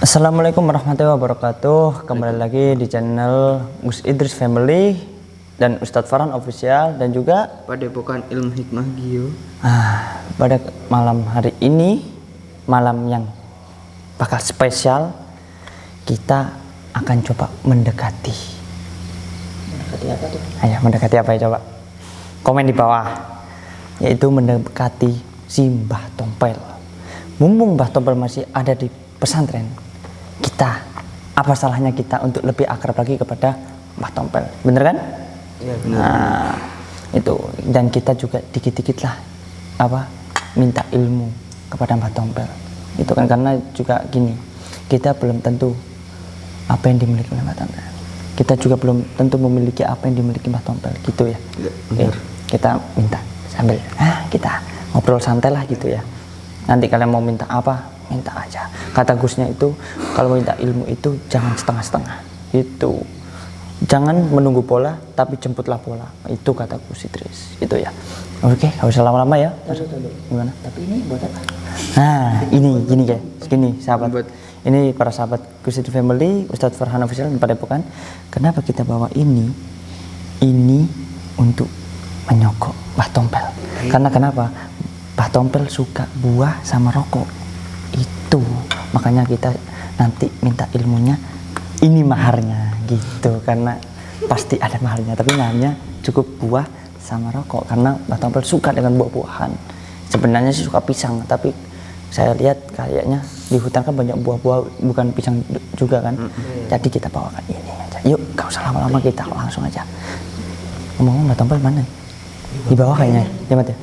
Assalamualaikum warahmatullahi wabarakatuh. Kembali lagi di channel Gus Idris Family dan Ustadz Farhan Official dan juga Padepokan Ilmu Hikmah Gio. Pada malam hari ini, malam yang bakal spesial, kita akan coba mendekati. Mendekati apa tuh? Ayo, mendekati apa ya coba? Komen di bawah. Yaitu mendekati si Mbah Tompel. Mumpung Mbah Tompel masih ada di pesantren, kita apa salahnya kita untuk lebih akrab lagi kepada Mbah Tompel, bener kan? Iya benar. Nah, itu, dan kita juga dikit-dikit lah minta ilmu kepada Mbah Tompel. Itu kan karena juga gini, kita belum tentu apa yang dimiliki oleh Mbah Tompel. Kita juga belum tentu memiliki apa yang dimiliki Mbah Tompel, gitu ya. Benar. Kita minta sambil kita ngobrol santai lah gitu ya. Nanti kalian mau minta apa, minta aja. Kata Gusnya itu, kalau minta ilmu itu jangan setengah-setengah. Itu. Jangan menunggu pola, tapi jemputlah pola. Itu kata Gus Idris. Itu ya. Oke, gak usah lama-lama ya. Gimana? Tapi ini buat apa? Nah, gini guys. Gini, sahabat. Buat- Ini para sahabat Gus Idris Family, Ustadz Farhan Official dan Padepokan. Kenapa kita bawa ini? Ini untuk menyogok Mbah Tompel. Karena kenapa? Mbah Tompel suka buah sama rokok. Itu makanya kita nanti minta ilmunya, ini maharnya gitu, karena pasti ada maharnya, tapi maharnya cukup buah sama rokok karena Mbah Tompel suka dengan buah-buahan. Sebenarnya sih suka pisang, tapi saya lihat kayaknya di hutan kan banyak buah-buah bukan pisang juga kan. Jadi kita bawakan ini aja. Yuk, gak usah lama-lama, kita langsung aja. Ngomong Mbah Tompel mana? Di bawah kayaknya. Ya, Mat ya?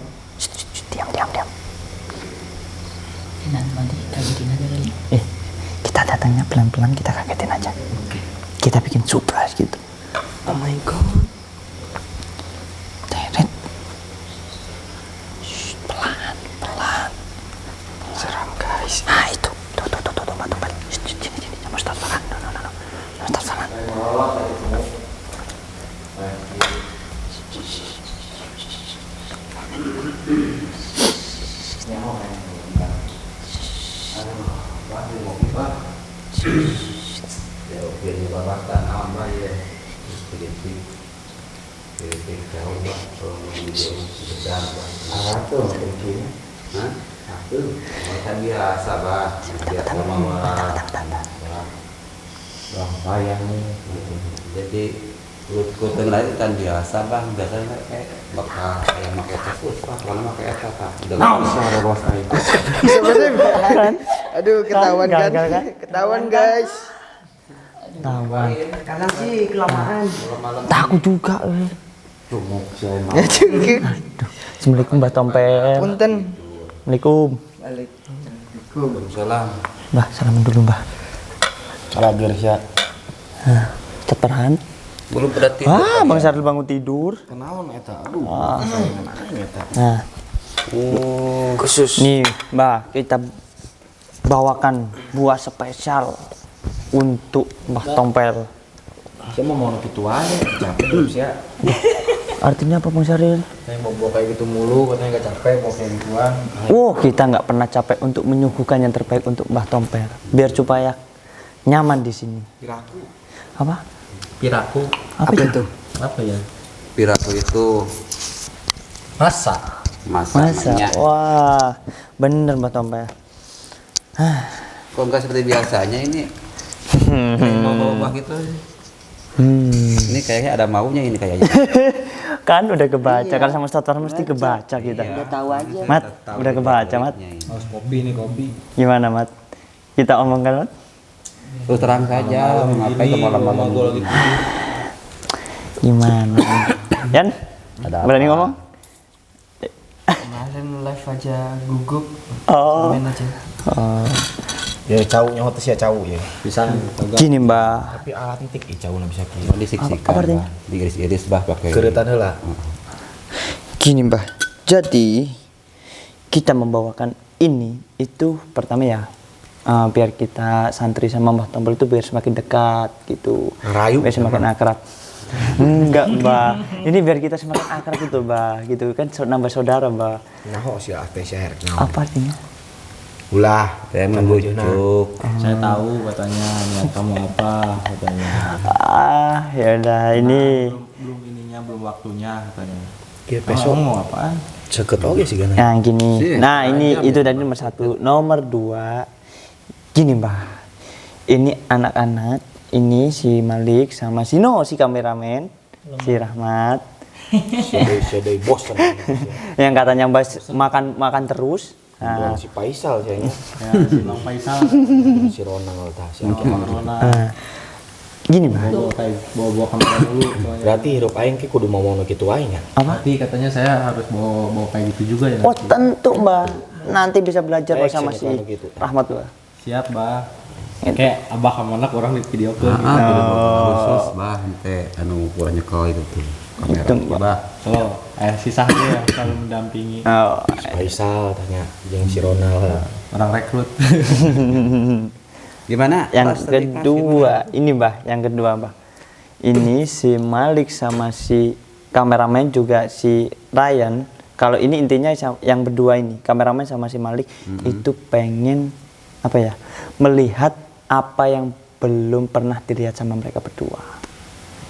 Diam. Nanti kagetin aja kali. Kita datangnya pelan-pelan, kita kagetin aja. Kita bikin surprise gitu. Oh my god. Teret. Pelan. Seram guys. Nah itu. Tuh, Mbak Tompel. Sini. Sama Ustadz Farhan. No. Ustadz Farhan. Biasa bah, jadi kulit lain kan biasa bang, biasanya kayak bakal kayak pakai terus pak, kalau pakai eta pak, suara bos aja. Kan? Aduh, ketahuan Kan? kan? Ketahuan guys. Tawan. Kalian sih kelamaan. Takut juga. Cumuk saya mah. Ya cengkir. Assalamualaikum Mbah Tompel. Punten. Assalamualaikum. Waalaikumsalam. Salam. Mbah, salaman dulu Mbah. Salam ya. Ustadz Farhan. Belum pada tidur. Bang Syaril bangun tidur. Kenaon eta? Aduh. Nah, Khusus. nih Mbah, kita bawakan buah spesial untuk Mbah Tompel. Saya mau gitu aja, capek belum sih ya. Artinya apa Bang Syaril? Saya mau bawa kayak gitu mulu, katanya gak capek, mau kayak gituan. Kita nggak pernah capek untuk menyuguhkan yang terbaik untuk Mbah Tompel, biar supaya nyaman di sini. Piraku. Apa? Piraku. Apa itu? Apa ya? Piraku itu Masa? Masa? namanya. Wah, bener Mbah Tompel. Kok enggak seperti biasanya ini? Kayak bawa gitu. Ini kayaknya ada maunya ini kayaknya. Kan udah kebaca, kalau sama Ustadz Farhan mesti kebaca kita. Udah tahu aja. Mat, udah kebaca Mat. Harus kopi nih, kopi. Gimana Mat? Kita omongkan Mat? Terus terang saja, ngapain ke malam-malam Gua lagi tidur. Gimana? Yan? Ada apa? Berani ngomong? Kemarin live aja gugup. Oh. Main aja. Ya caunya hotes ya cau ya. Bisa Gini Mbah. tapi alat entik cau na bisa kieu. Oh, disiksikan. Apa artinya? Bah. Diiris-iris bah pakai. Keretan heula. Gini Mbah. Jadi kita membawakan ini itu pertama ya, biar kita santri sama Mbah Tompel itu biar semakin dekat gitu. Ngerayu. Biar semakin akrab. Enggak Mbah. Ini biar kita semakin akrab gitu Mbah. Gitu kan nambah saudara Mbah. Nah, si ate syair. Nah, Apa artinya? Ulah. Saya membujuk. Saya tahu katanya niat kamu apa katanya. Ya udah ini Belum ininya belum waktunya katanya. Kieu Kamu besok mau apaan? seket oge sih gana. yang gini. Sih, Nah ini aja, itu tadi nomor 1. Nomor 2 gini Mbah. Ini anak-anak, ini si Malik sama si si kameramen, si Rahmat. Sedai bosan. Yang katanya makan terus. Nah, Nah, si Faisal kayaknya. Ya, si Bang Faisal. Si Ronald tah si Sama Corona. gini Mbah. Bawa kamera dulu. soalnya. Berarti hirup aing ki kudu ngomong kitu aing ya. Apa? Tapi katanya saya harus bawa kayak gitu juga ya. Oh nanti. tentu Mbah. Nanti bisa belajar Baik, sama saya si gitu. Rahmat Mbah. Siap, Bah. Kayak abah sama anak orang di video call gitu. Khusus bah teh anu kurang nyekel itu tuh. Kamera Itu, bah. Oh, sisanya yang selalu mendampingi Oh, Si Faisal tanya jeung si Ronald. orang rekrut. Gimana? yang Pas tadi kelas kedua ini Mbah, yang kedua Mbah. Ini si Malik sama si kameramen juga si Ryan. Kalau ini intinya yang berdua ini, kameramen sama si Malik itu pengen apa ya? Melihat apa yang belum pernah dilihat sama mereka berdua.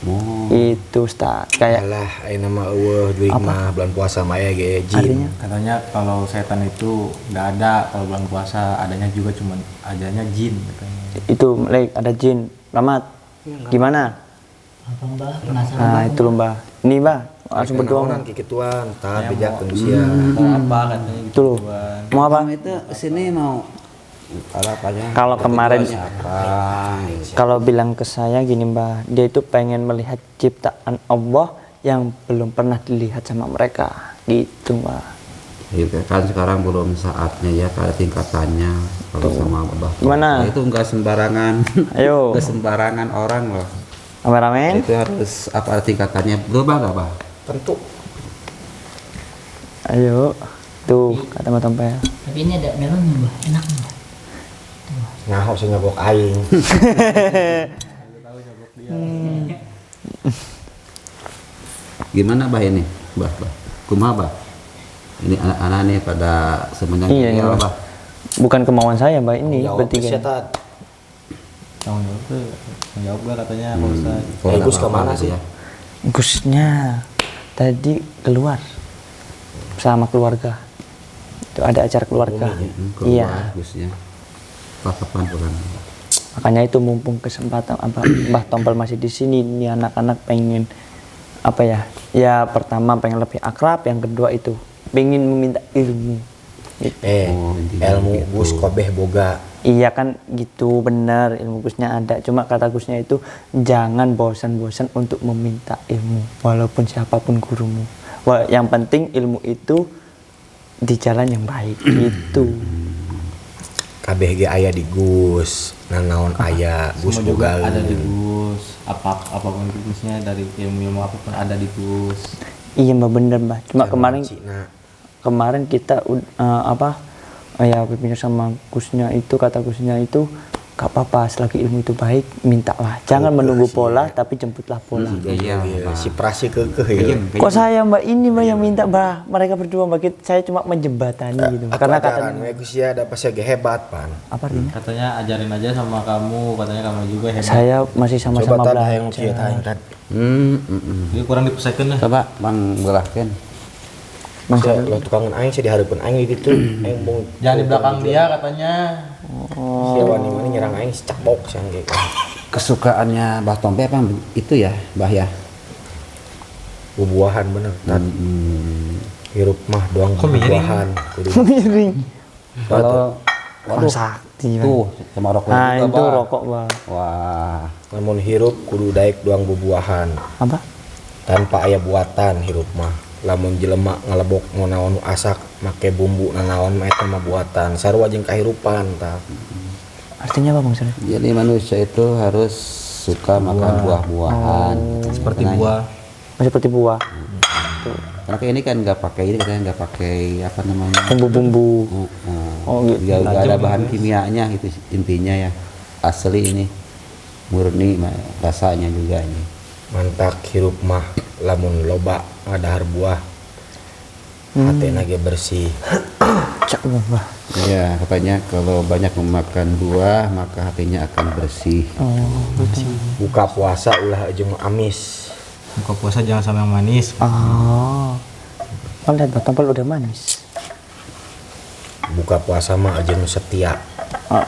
Oh. Itu Ustaz. Kayak Alah, ayeuna mah eueuh duit mah bulan puasa mah aya ge artinya jin. Katanya kalau setan itu nggak ada kalau bulan puasa, adanya juga cuman adanya jin katanya. itu Malik ada jin. Rahmat. Gimana? Apa Mbah? Penasaran. Nah, itu lho Mbah. Ini Mbah, langsung berdoa. Naonan ki kituan, tah bejakeun sia. Mau apa katanya Itu gitu. loh. Tuan. Mau apa? Kamu itu sini mau harapannya Kalau kemarin- tujuannya apa? Kalau bilang ke saya gini Mbah, dia itu pengen melihat ciptaan Allah yang belum pernah dilihat sama mereka. Gitu Mbah. Gitu kan sekarang belum saatnya ya pada tingkatannya kalau sama Abah. Gimana? Itu enggak sembarangan. Ayo. Enggak sembarangan orang loh. Kameramen. Itu harus apa tingkatannya berubah enggak, Bah? Tentu. Ayo. Tuh, kata Mbak Tompel. Tapi ini ada melonnya Mbah, enak Mbah. Ngaho sih ngabok aing. Gimana Bah ini? Bah. Kumaha Bah? Ini anak-anak nih pada semuanya Iya, iya, ngeyel, Bah. Bah. Bukan kemauan saya Mbak ini Jawab bertiga. sia tah. Tanggung jawab tuh, tanggung jawab gak katanya Pak Ustaz. Kalau ada Gus apa-apa kemana gitu sih? ya. Gusnya tadi keluar sama keluarga. Itu ada acara keluarga. Keluar Iya. Gusnya. Kapan pulang? Makanya itu mumpung kesempatan Mbah Tompel masih di sini, ini anak-anak pengen apa ya? Ya pertama pengen lebih akrab, yang kedua itu pengen meminta ilmu. Gitu. Oh, intinya Ilmu gitu. Gus Kobeh boga. Iya kan gitu benar, ilmu Gusnya ada. Cuma kata Gusnya itu jangan bosan-bosan untuk meminta ilmu walaupun siapapun gurumu. Wah, yang penting ilmu itu di jalan yang baik gitu. Kabeh ge aya di Gus. Nanaon aya Gus Semua juga boga. ada di Gus. Apapun Gusnya dari ilmu apapun ada di Gus. Iya Mbak bener Mbak. Cuma Cina. kemarin kita ya berbincang sama Gusnya itu, kata Gusnya itu gak apa-apa selagi ilmu itu baik mintalah, jangan menunggu pola tapi jemputlah pola. Iya, Iya, Bah. si prasi keukeuh ya. Iya, Kok saya Mbak ini Mbak yang minta Mbak, mereka berdua Mbak, saya cuma menjembatani gitu karena ajaran katanya we Gus ya ada pasti ge hebat pan. apa artinya? Katanya ajarin aja sama kamu, katanya kamu juga hebat. Saya masih Coba sama-sama tadi yang belajar. kieu tah yang tadi. Jadi kurang dipesekeun lah. Coba Bang belahkeun. Saya lo tukangan aing saya dihareupeun aing di ditu. Aing bung. Jangan di belakang dia katanya. Sia wani mana nyerang aing secakbok siang ge. Kesukaannya Bah Tompe apa itu ya, Bah ya? Bubuahan bener. Hirup mah doang Kok miring? bubuahan. Kudu. Miring. Kalau Orang sakti Mbak. tuh sama rokok Nah juga, itu Bah. rokok Mbak. Wah, Lamun hirup kudu daek doang bubuahan. Apa? Tanpa aya buatan hirup mah. Lamun jelema ngalebok mau naon nu asak make bumbu nanaon mah eta mah buatan. Sarua jeung kahirupan tah. Artinya apa Bang Sari? jadi manusia itu harus suka makan buah-buahan. Seperti Karena- buah. Seperti buah, Karena kayak ini kan nggak pakai ini katanya nggak pakai apa namanya? bumbu-bumbu. Oh, gitu. Nggak ada bahan kimianya itu intinya ya. Asli ini murni rasanya juga ini. Mantak hirup mah lamun loba ngadahar buah. Hatena ge bersih. Cak bah. Ya, katanya kalau banyak memakan buah maka hatinya akan bersih. Buka puasa ulah jeung amis. Buka puasa jangan sama yang manis. Oh. Oh, lihat Bang Tompel udah manis. Buka puasa mah aja nu setia. Oh,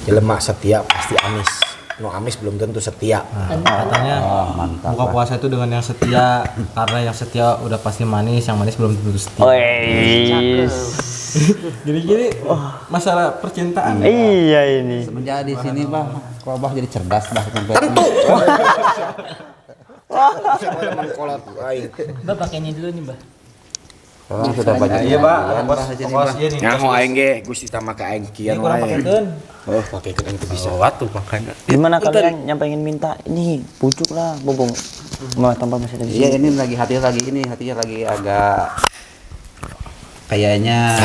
Jelema setia pasti amis. Nu amis belum tentu setia. Katanya Mantap. buka puasa itu dengan yang setia, karena yang setia udah pasti manis, yang manis belum tentu setia. Gini-gini masalah percintaan. Iya ini. Semenjak di sini bah, kok bah jadi cerdas bah sampai. Teman kolot aing. Mbak pakai ini dulu nih, Mbak. Orang sudah banyak. Iya, Pak. pengalaman, bah, di sini, bah. Ini. Nyaho aing ge Gusti tama ka aing kieu Kurang pakeun. Oh, pakekeun aing teu bisa. Watu makanya. Gimana kalian yang pengen minta ini pucuk lah, bobong. Mbak Tompel masih ada di Iya, sini. ini hatinya lagi agak kayaknya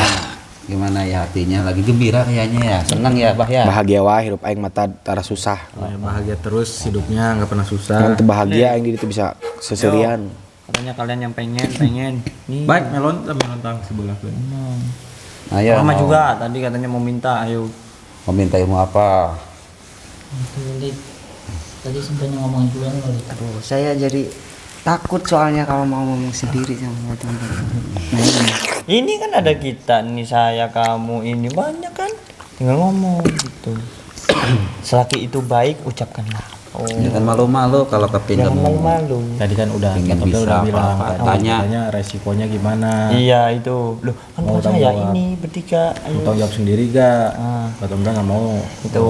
gimana ya, hatinya lagi gembira kayaknya ya, senang ya bah ya. Bahagia wae hirup aing mata tara susah. Bahagia terus hidupnya, nggak pernah susah. Mun teu bahagia aing di ditu bisa seserian. Katanya kalian yang pengen nih. Baik, melon tang sebelah kan. Ayo, Mama mau juga tadi katanya mau minta, ayo. meminta ilmu apa? Sulit. Tadi sempat ngomongin duluan kali. Aduh, saya jadi takut soalnya kalau mau ngomong sendiri sama teman-teman. Nah, Ini kan ada kita nih, saya, kamu, ini banyak kan. Tinggal ngomong gitu. Selagi itu baik, ucapkanlah. Oh, Jangan malu-malu kalau kepingin jangan malu-malu. Tadi kan udah Pengen Kak Topel bisa udah bilang apa-apa, kan, tanya. katanya resikonya gimana. Iya itu, loh kan Mau saya tanggung jawab. ini bertiga, Mau ayo. tanggung jawab sendiri gak? Ah. Kak Topel nggak mau. Itu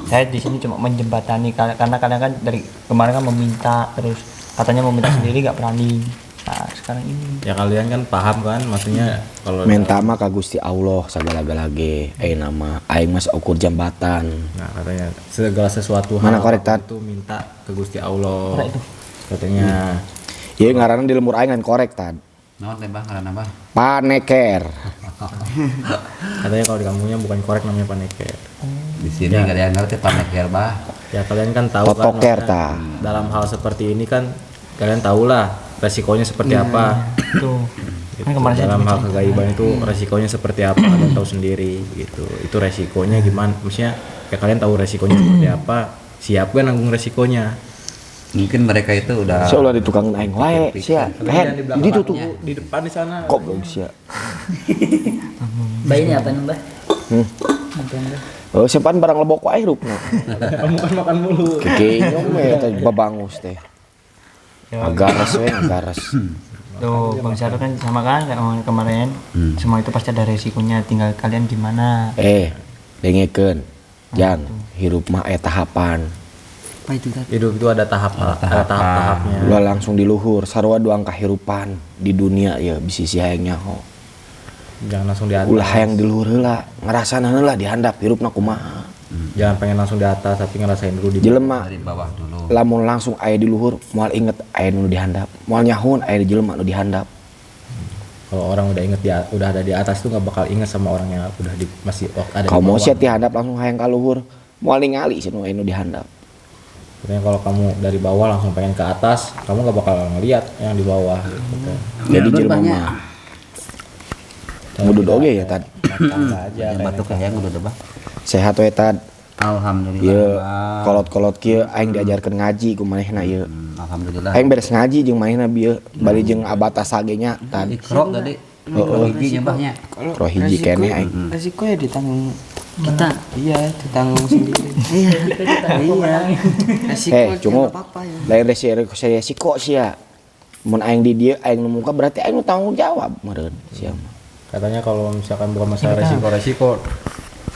saya di sini cuma menjembatani karena kalian kan dari kemarin kan meminta terus katanya meminta sendiri nggak berani. Nah sekarang ini Ya kalian kan paham kan, maksudnya kalau Minta mah ka Gusti Allah sagala-galage. Nama aing mas ukur jambatan. Nah katanya segala sesuatu Mana korek, apapun Tat? itu minta ke Gusti Allah. Korek itu. Katanya Ieu ngaranna di lemur aing ngan korek tad. Naon teh bah, ngaranna bah? Paneker. katanya kalau di kampungnya bukan korek, namanya paneker. Di sini nggak ada yang ngerti paneker bah. Ya kalian kan tahu kan Potoker, maksudnya ta. dalam hal seperti ini kan kalian tahulah resikonya seperti apa. tuh Gitu. kan kemarin saya Dalam juga hal kegaiban itu resikonya seperti apa kalian tahu sendiri gitu. Itu resikonya gimana? Maksudnya ya kalian tahu resikonya seperti apa, siap kan nanggung resikonya. Mungkin mereka itu udah Insyaallah di tukang aing wae sia. Leher. Jadi tuh tuh Di depan di sana. kok belum sia. Mbak ini apa nih, Mbak? Hmm. Apa Mbak? Oh, simpan barang lebok wae hirupna. Kamu kan makan mulu. Kayaknya we teh babangus teh. Agares we, agares. tuh Bang Syarul kan sama kan kayak omongan kemarin semua itu pasti ada resikonya tinggal kalian gimana. Dengekeun. Jang, hirup mah aya tahapan. apa itu tadi? Hidup itu ada tahap-tahapnya. Ulah langsung di luhur, sarua doang kahirupan di dunia ya bisi si hayang nyaho. Jangan langsung di atas. Ulah hayang di luhur heula, ngarasana heula dihandap hirupna kumaha. Jangan pengen langsung di atas tapi ngerasain dulu di bawah. Jelema dari bawah dulu. lamun langsung aya di luhur moal inget aya nu dihandap. Moal nyahun aya di jelema nu dihandap. Kalau orang udah inget udah ada di atas tuh nggak bakal inget sama orang yang udah masih ada Kau di mau bawah. sia dihandap langsung hayang ka luhur, moal ningali sia nu aya nu dihandap. Makanya kalau kamu dari bawah langsung pengen ke atas, kamu nggak bakal ngeliat yang di bawah. Gitu. Jadi jelema mah mudud oge ya tad. Tangga aja. Yang batuk hayang udah bah. Sehat we tad. Alhamdulillah. Ieu Bah. kolot-kolot kieu aing diajarkeun ngaji ku manehna ieu. Alhamdulillah. Aing beres ngaji jeung manehna bieu bari jeung abata sagenya tad. Ikro tadi. Ikro hiji nyembahnya. Roh hiji keneh aing. Resiko ya ditanggung kita. Iya, ditanggung sendiri. Iya. Resiko Cungo. apa-apa ya. Lain resiko sia. Mun aing di dieu aing nu muka berarti aing nu tanggung jawab meureun sia mah. Katanya kalau misalkan bukan masalah resiko-resiko,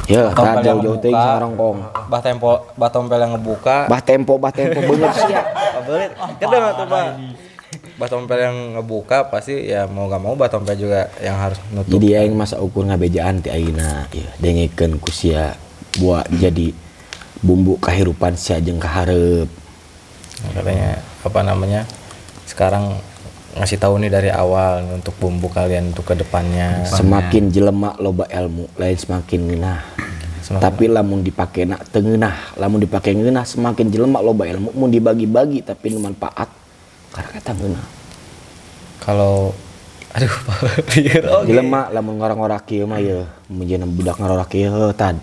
Ya, Tompel tad yang jauh-jauh teh ngebuka, sarongkong. bah tompel yang ngebuka, Bah tempo beungeut sia. belit, kedeng atuh bah. Bah tompel yang ngebuka pasti ya mau gak mau bah tompel juga yang harus nutup. Jadi aing masa ukur ngabejaan ti ayeuna ya dengekeun ku sia buat jadi bumbu kahirupan sia jeung kahareup. Nah, katanya apa namanya? Sekarang ngasih tahu nih dari awal nih untuk bumbu kalian untuk kedepannya. Semakin jelema loba ilmu lain semakin ngeunah. Tapi lamun dipake na teu ngeunah, lamun dipake ngeunah semakin jelema loba ilmu mun dibagi-bagi tapi nu manfaat karena kata ngeunah. Kalau Aduh, pikir Jelema lamun ngora-ngora kieu mah ye, menjeun budak ngora kieu tad.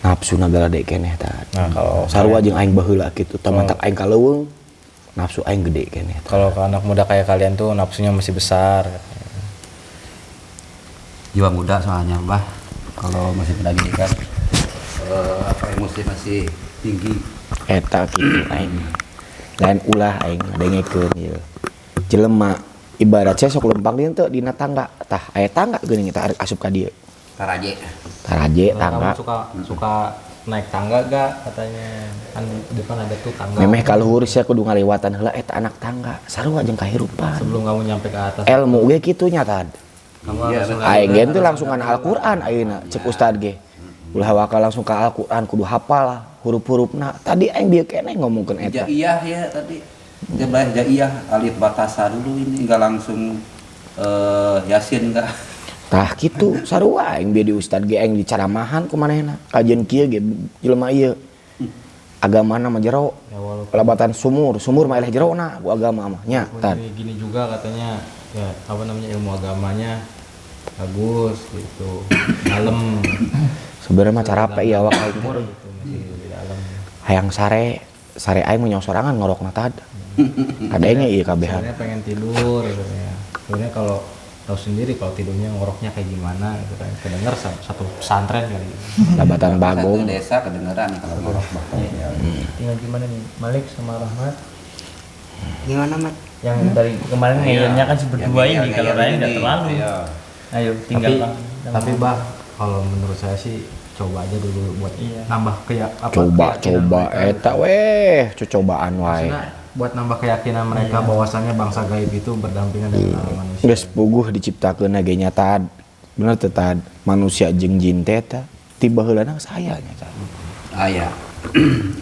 Nafsu nagala dek keneh tad. Nah, kalau Sarua jeung aing baheula kitu, tamantak aing kaleuweung, nafsu aing gede keneh. kalau ke anak muda kayak kalian tuh nafsunya masih besar. Jiwa muda soalnya bah kalau masih muda gini kan emosi masih tinggi. Eta kitu aing. Lain ulah aing dengekeun ieu. Jelema ibaratnya sok lempang dieu teu dina tangga, tah aya tangga geuning eta asup ka dieu. Taraje. Taraje Kalau tangga. kamu suka naik tangga gak katanya? Kan depan ada tuh tangga. Memeh ka luhur sia kudu ngalewatan heula eta anak tangga. Sarua jeung kahirupan. Sebelum kamu nyampe ke atas. Ilmu ge kitu nya tad. Kamu Iya, harus Aing gen teh langsung kana Al-Qur'an ayeuna cek ustad ge. Ulah waka langsung ka Al-Qur'an kudu hafal huruf-hurufna. Tadi aing bieu keneh ngomongkeun eta. Jaiyah ya tadi. Dia belajar jaiyah alif batasa dulu ini enggak langsung Yasin enggak. Tah kitu sarua aing bieu di ustad ge aing dicaramahan ku manehna. Kajian kieu ge jelema ieu. Agamana mah jero. Ya walaupun Labatan sumur mah eleh jerona ku agama mah nya tad. gini juga katanya ya apa namanya ilmu agamanya bagus gitu. Dalam Sebenarnya mah carape ieu awak aing umur teh. gitu masih di dalam. Hayang sare aing mah nyong sorangan ngorokna tad. Kadenge ieu kabehan. Sebenarnya pengen tidur gitu ya. Sebenarnya kalau tahu sendiri kalau tidurnya ngoroknya kayak gimana gitu kan. Kedenger satu pesantren kali. Labatan Satu bagong. desa kedengeran kalau ngorok bah. Tinggal gimana nih Malik sama Rahmat Gimana Mat? yang dari kemarin ngeyelnya kan berdua ini kalau lain nggak terlalu. Iya. Ayo tinggal Tapi bah kalau menurut saya sih coba aja dulu buat nambah Coba keyakinan mereka. eta weh cocobaan wae. Maksudnya buat nambah keyakinan mereka bahwasannya bangsa gaib itu berdampingan dengan alam manusia. Geus puguh diciptakeun ge nya tad. Bener teh tad. Manusia jeung jin teh eta tiba heulana saya nya tad. Aya.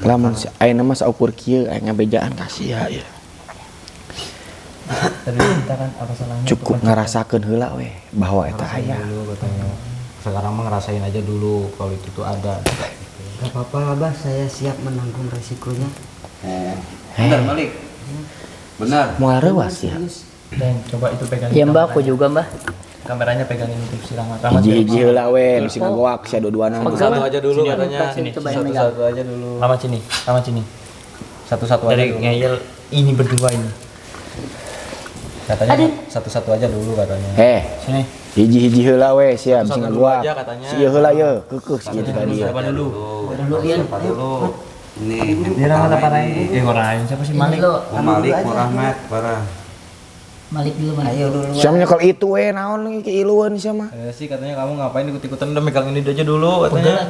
Lamun ayeuna mah saukur kieu aya ngabejaan ka sia ya. Tapi kita kan apa salahnya Cukup ngarasakeun heula weh bahwa eta Ngerasain aya. dulu katanya. Sekarang mah ngerasain aja dulu kalau itu tuh ada. Gak apa-apa Abah, saya siap menanggung resikonya. Benar Malik. Benar. Moal reuas ya. Dan coba itu pegangin Iya mbak, aku kameranya. juga mbak. Kameranya pegangin untuk si Rahmat. Rahmat Hiji-hiji heula we bisi ngagoak sia dua-duana. Satu aja dulu Sini, katanya. sini, coba yang megang. Satu aja dulu. Rahmat sini, Rahmat sini. Satu-satu aja Dari dulu. ngeyel ini berdua ini. Katanya satu-satu aja dulu katanya. Sini. Hiji-hiji heula we sia bisi Satu-satu ngagoak. dulu aja katanya. Sia heula ye keukeuh sia teh dia. Siapa dulu? Siapa dulu? Ini yang Ini Rahmat apa pertama lain? ini. Orang siapa sih Ini Malik? lo, Mau Malik, mau Rahmat, parah. Malik dulu Malik. Ayo dulu. Sia nya kalau itu we naon ki ilueun sia mah. Sih katanya kamu ngapain ikut-ikutan udah megang ini aja dulu katanya.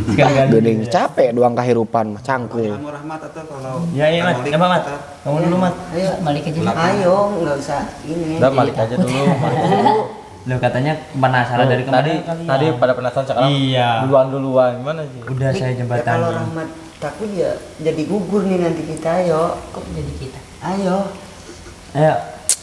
Sekali-kali. Geuning capek doang kahirupan mah cangkeul. Mau Rahmat atau kalau Ya iya Mat, Malik, apa Mat? atau- Kamu dulu Mat. Ayo Malik aja. Ayo, nggak usah ini. Udah Malik aja dulu. Malik aja dulu. Lo katanya penasaran dari tadi kemarin tadi pada penasaran sekarang Iya. duluan gimana sih? Udah saya Ya, kalau jembatani. Rahmat takut ya jadi gugur nih nanti kita. Ayo, Kok jadi kita? ayo. Ayo.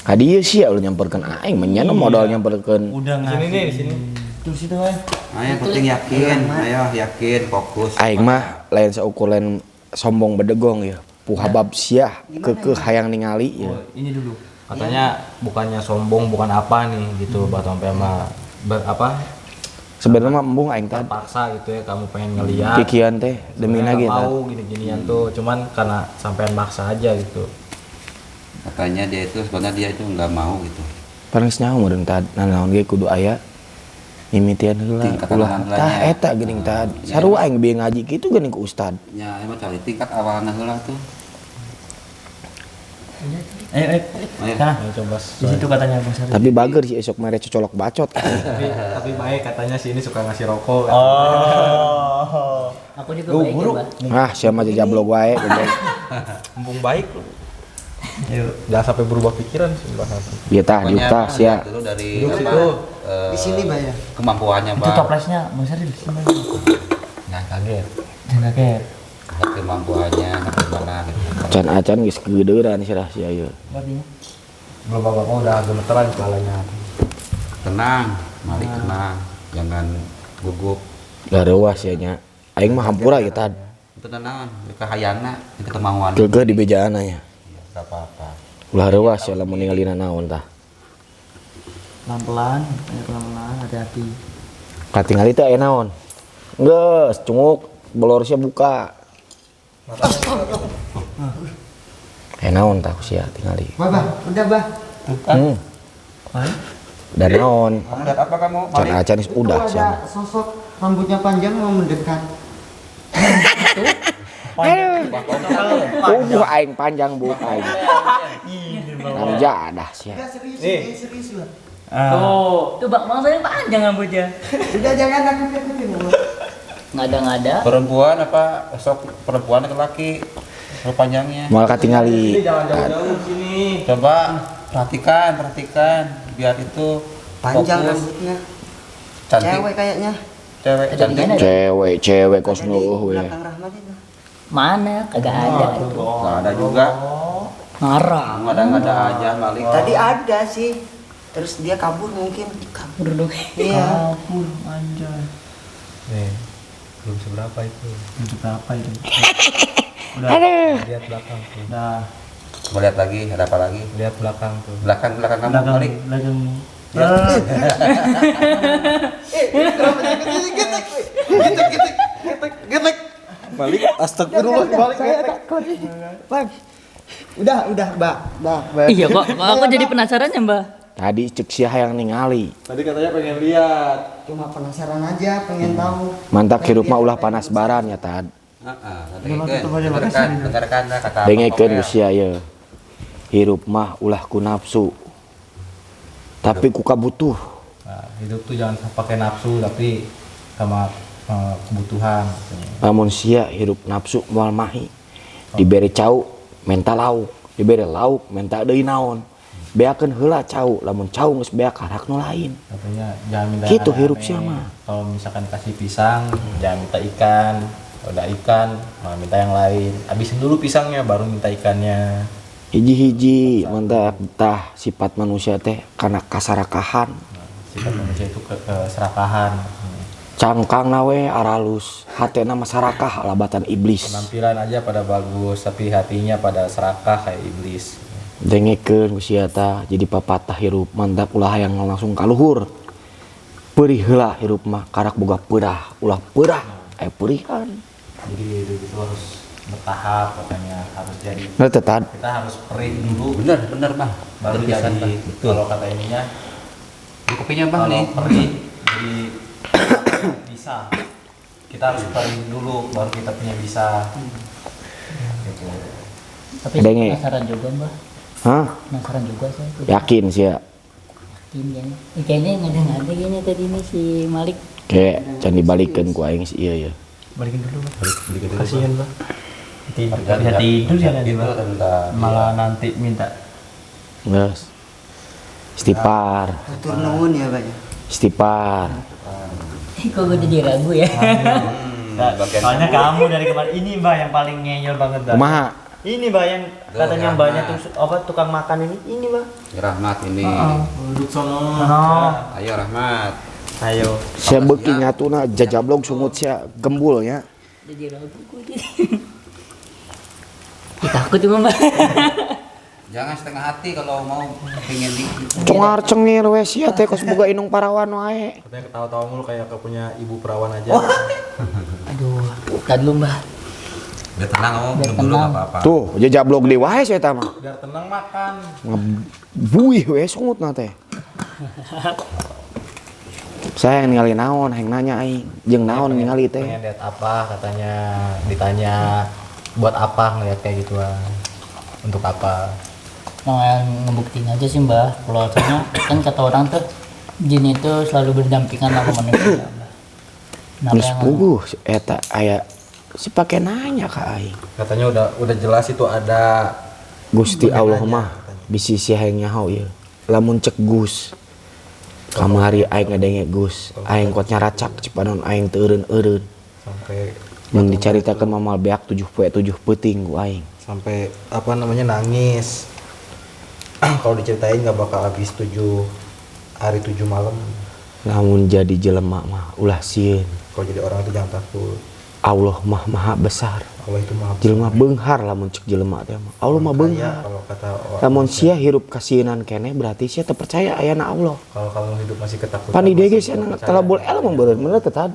Hadieu sia ulah nyamperkeun aing mah nya modal nyamperkeun. Udah Di sini nih, di sini. Terus itu kan. Ayo yang penting yakin, ayo yakin, fokus. Aing mah lain saukur lain sombong bedegong ya. Puhabab sia keukeuh hayang ningali ya. Oh, ini dulu. Katanya bukannya sombong, bukan apa nih gitu, Batu sampai sama apa Sebenarnya mah embung aing tadi. terpaksa gitu ya kamu pengen ngeliat. Kikian teh demi Sebenarnya nage nggak tah. mau gini-ginian tuh, cuman karena sampean maksa aja gitu. Katanya dia itu sebenarnya dia itu nggak mau gitu. Paling nyaho meureun tah nanaon ge kudu aya mimitian heula Tingkat ulah awalan tah heulanya. eta geuning tah. Sarua aing bieu ngaji kitu geuning ku ustad. Ya emang cari tingkat awalnya heula tuh. Ayo, ayo. Ayo. Sana. Ayo coba. Di situ katanya Bang Sari. Tapi bager sih esok mere cocolok bacot. Tapi baik katanya si ini suka ngasih rokok. Oh. Aku juga baik ya mbak. Ah, sia mah jablog wae goblok. Mumpung baik lu. Ayo. Jangan sampai berubah pikiran sih bahas. Ieu tah diuk tah sia. Dulu dari Duduk apa, situ. Di sini bayar. kemampuannya Itu bang. toplesnya Bang Sari di sini. Jangan kaget. Jangan kaget. Kemampuannya gimana gitu. Acan-acan geus kegedeuran sia sia ieu. Artinya? Belum apa-apa udah gemeteran kepalanya. Tenang, Malik tenang, jangan gugup. Lah reuas sia nya. Aing mah hampura ieu tah. Itu tenang, kehayana, kemauan. Geugeuh di bejaana nya. Gak apa-apa. Ulah reuas sia lamun ningalina naon tah. Pelan-pelan, pelan-pelan, hati-hati. Katingali teh aya naon? Geus, cunguk bolornya buka. Naon tah sia tingali. Bah, udah bah. Dan naon? Kamu lihat apa kamu? Can acan udah Itu sia. ada sosok rambutnya panjang mau mendekat. Aing panjang bu aing. Namja dah sia. Serius lah. Tuh bang, bang saya panjang rambutnya. Udah jangan nakut-nakutin. Ngada-ngada. Perempuan apa? Sok perempuan atau laki? Panjangnya. Moal katingali. Coba perhatikan biar itu Panjang fokus. rambutnya. Cantik. Cewek kayaknya. Cewek Ada cantik. gimana? Cewek kos Ada di nueuh we. belakang Rahmat itu. Mana? Kagak ada. Nggak ada juga. Ngarang. Ngada-ngada aja Malik. Tadi ada sih. Terus dia kabur mungkin. Kabur dong. Iya. Kabur, anjay. Belum seberapa itu. Untuk apa itu? Lihat belakang tuh. Udah. Mau lihat lagi, ada apa lagi? Lihat belakang tuh. Belakang kamu Malik. Belakang. Balik. Astagfirullah balik. Udah, Mbak. Iya kok aku jadi penasaran ya mbak. Tadi cek sia hayang ningali. Tadi katanya pengen lihat. Cuma penasaran aja, pengen tahu. Mantap hirup mah ulah panas baran ya tad. Dengarkan kata Dengekeun Pak geus sia ye. Hirup mah ulah ku nafsu. Tapi ku kabutuh. Nah, hidup tuh jangan pakai nafsu tapi sama kebutuhan. Lamun sia hirup nafsu moal mahi. Dibere cau menta lauk, dibere lauk menta deui naon. Beakeun heula cau, lamun cau geus beak harak nu lain. Katanya jangan minta Gitu yang hirup aneh-aneh. sia mah. Kalau misalkan kasih pisang, jangan minta ikan. Kalau udah ikan, malah minta yang lain. Habisin dulu pisangnya, baru minta ikannya. Hiji-hiji mantap tah sifat manusia teh kana kasarakahan. Sifat manusia itu keserakahan. Cangkang nawe aralus, hatena masarakah labatan iblis. Penampilan aja pada bagus, tapi hatinya pada serakah kayak iblis. Dengekeun geus sia tah jadi papatah hirup mantap ulah yang langsung kaluhur. Peurih heula hirup mah karak boga peurah, ulah peurah peurihan. Jadi hidup itu harus bertahap, katanya harus jadi. Nah tetad Kita harus perih dulu, Bener Bang. baru Berpisan, jadi. Bang. Kalau kata ininya, Ini kopinya Bang kalau nih. perih jadi bisa. Kita harus perih dulu, baru kita punya bisa. Gitu. Tapi Ada saya nge- penasaran juga mbak. hah Penasaran juga saya. yakin sia Ini kayaknya ngada-ngada gini tadi nih si Malik. kayak can dibalikeun ku aing si ieu ya. Balikin dulu mbak. Balikin dulu, Kasihan mbak. Tidur Bang. ya tidur ya nanti Itu mbak. rendah. Malah nanti minta. Geus. Istighfar, Tutur nuwun ya, Pak. istighfar. Kok gue jadi ragu ya? Bagian Soalnya kamu dari kemarin ini mbak yang paling ngeyel banget mbak. Kumaha? Ini mbak yang katanya Rahmat. mbaknya tuh apa tukang makan ini mbak. Rahmat ini. Duduk sono. Ayo Rahmat. Ayo. Sia beuki nyatuna jajablog sungut sia gembul nya. Jadi ragu gue jadi. Ih, takut juga mbak. Jangan setengah hati kalau mau pengen di. Cengar cengir we sia teh kos boga inung parawan wae. Katanya ketawa-tawa mulu kayak punya ibu perawan aja. Aduh, tadi dulu mbak. Biar tenang kamu, Biar minum dulu tenang. nggak apa-apa. Tuh, jajablog deui wae sia eta mah. Biar tenang makan. Ngebuih we sungutna teh. Saya yang ningali naon, yang nanya aing. Jeung naon ningali teh. Pengen lihat apa katanya, ditanya buat apa ngeliat kayak gituan. Untuk apa? Nah, yang ngebuktiin aja sih mbak. Kalau soalnya kan kata orang tuh jin itu selalu berdampingan sama manusia mbak. Kenapa Terus yang puguh eta aya si pake nanya ka aing. Katanya udah jelas itu ada. Gusti Allah mah bisi sia hayang nyaho ieu. Lamun cek Gus. Kamari aing ngadenge Gus. Aing kuat nyaracak cipanon aing teu eureun-eureun. sampai Mun dicaritakeun mamal beak 7 peuting ku aing. sampai apa namanya nangis. Kalau diceritain nggak bakal habis 7 hari 7 malam. Lamun jadi jelema mah ulah sieun. Kalau jadi orang itu jangan takut. Allah mah maha besar. Allah itu maha Jelema beunghar lamun cek jelema teh mah. Allah mah kaya beunghar. kalau kata orang. Lamun sia hirup kasieunan keneh berarti sia teu percaya ayana Allah. Kalau kamu hidup masih ketakutan. Pan dia masih geus sia belum percaya. talabul ilmu beureun bener teh tad.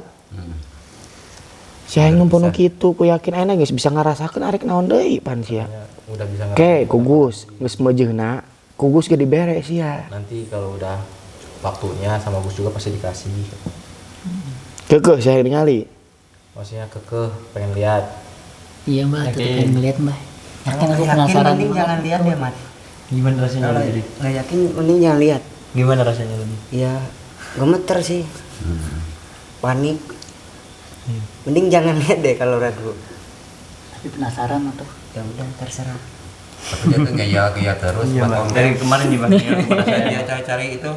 Sia yang numpun kitu ku yakin ayeuna geus bisa ngarasakeun arek naon deui pan sia. Ya, udah bisa Oke, kugus geus meujeuhna, kugus ge dibere sia. nanti kalau udah waktunya sama Gus juga pasti dikasih. Keukeuh sia ningali. Maksudnya kekeh pengen lihat. Iya mbah, tuh Yakin. pengen ngeliat mbah. Yakin aku Yakin penasaran. mending jangan lihat ya Mat. Gimana rasanya Kalau lebih? nggak yakin mending jangan lihat. Gimana rasanya lebih? Ya gemeter sih. Panik. Mending jangan lihat deh kalau ragu. Tapi penasaran atau? Ya udah terserah. Tapi dia tuh ngeyel terus Iya, buat Mbak. konten. Dari kemarin gimana? Dia cari-cari itu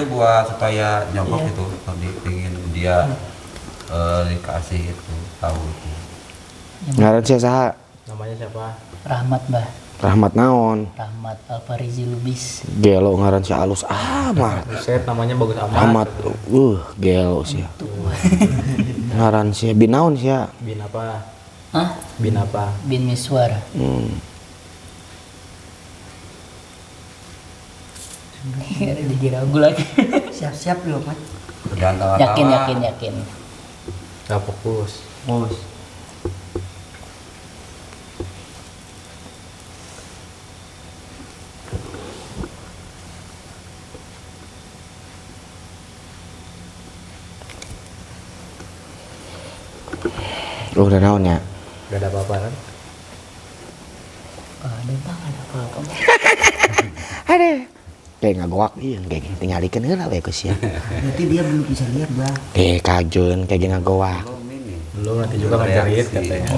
buat supaya nyogok gitu. Kalau pengen dia dikasih itu tahu itu. Ngaran sia saha? Namanya siapa? Rahmat mbah. Rahmat naon? Rahmat Alfarizi Lubis. Gelo ngaran sia alus amat. Buset, namanya bagus amat. Amat gelo sia. Ngaran sia bin naon sia? Bin apa? Hah? Bin apa? Bin Miswar. Jadi ragu lagi. Siap-siap loh Mat. Jangan tawa-tawa. Yakin. Gak fokus. Udah naon ya? Gak ada apa-apa kan? Ada bang, ada apa-apa. Ada. Kayak ngagoak ieu kayak tingalikeun heula we ku sia. Berarti dia belum bisa lihat bang. Kayak kajeun kayak ngagoak. Belum ini. Belum, nanti juga ngajarin katanya.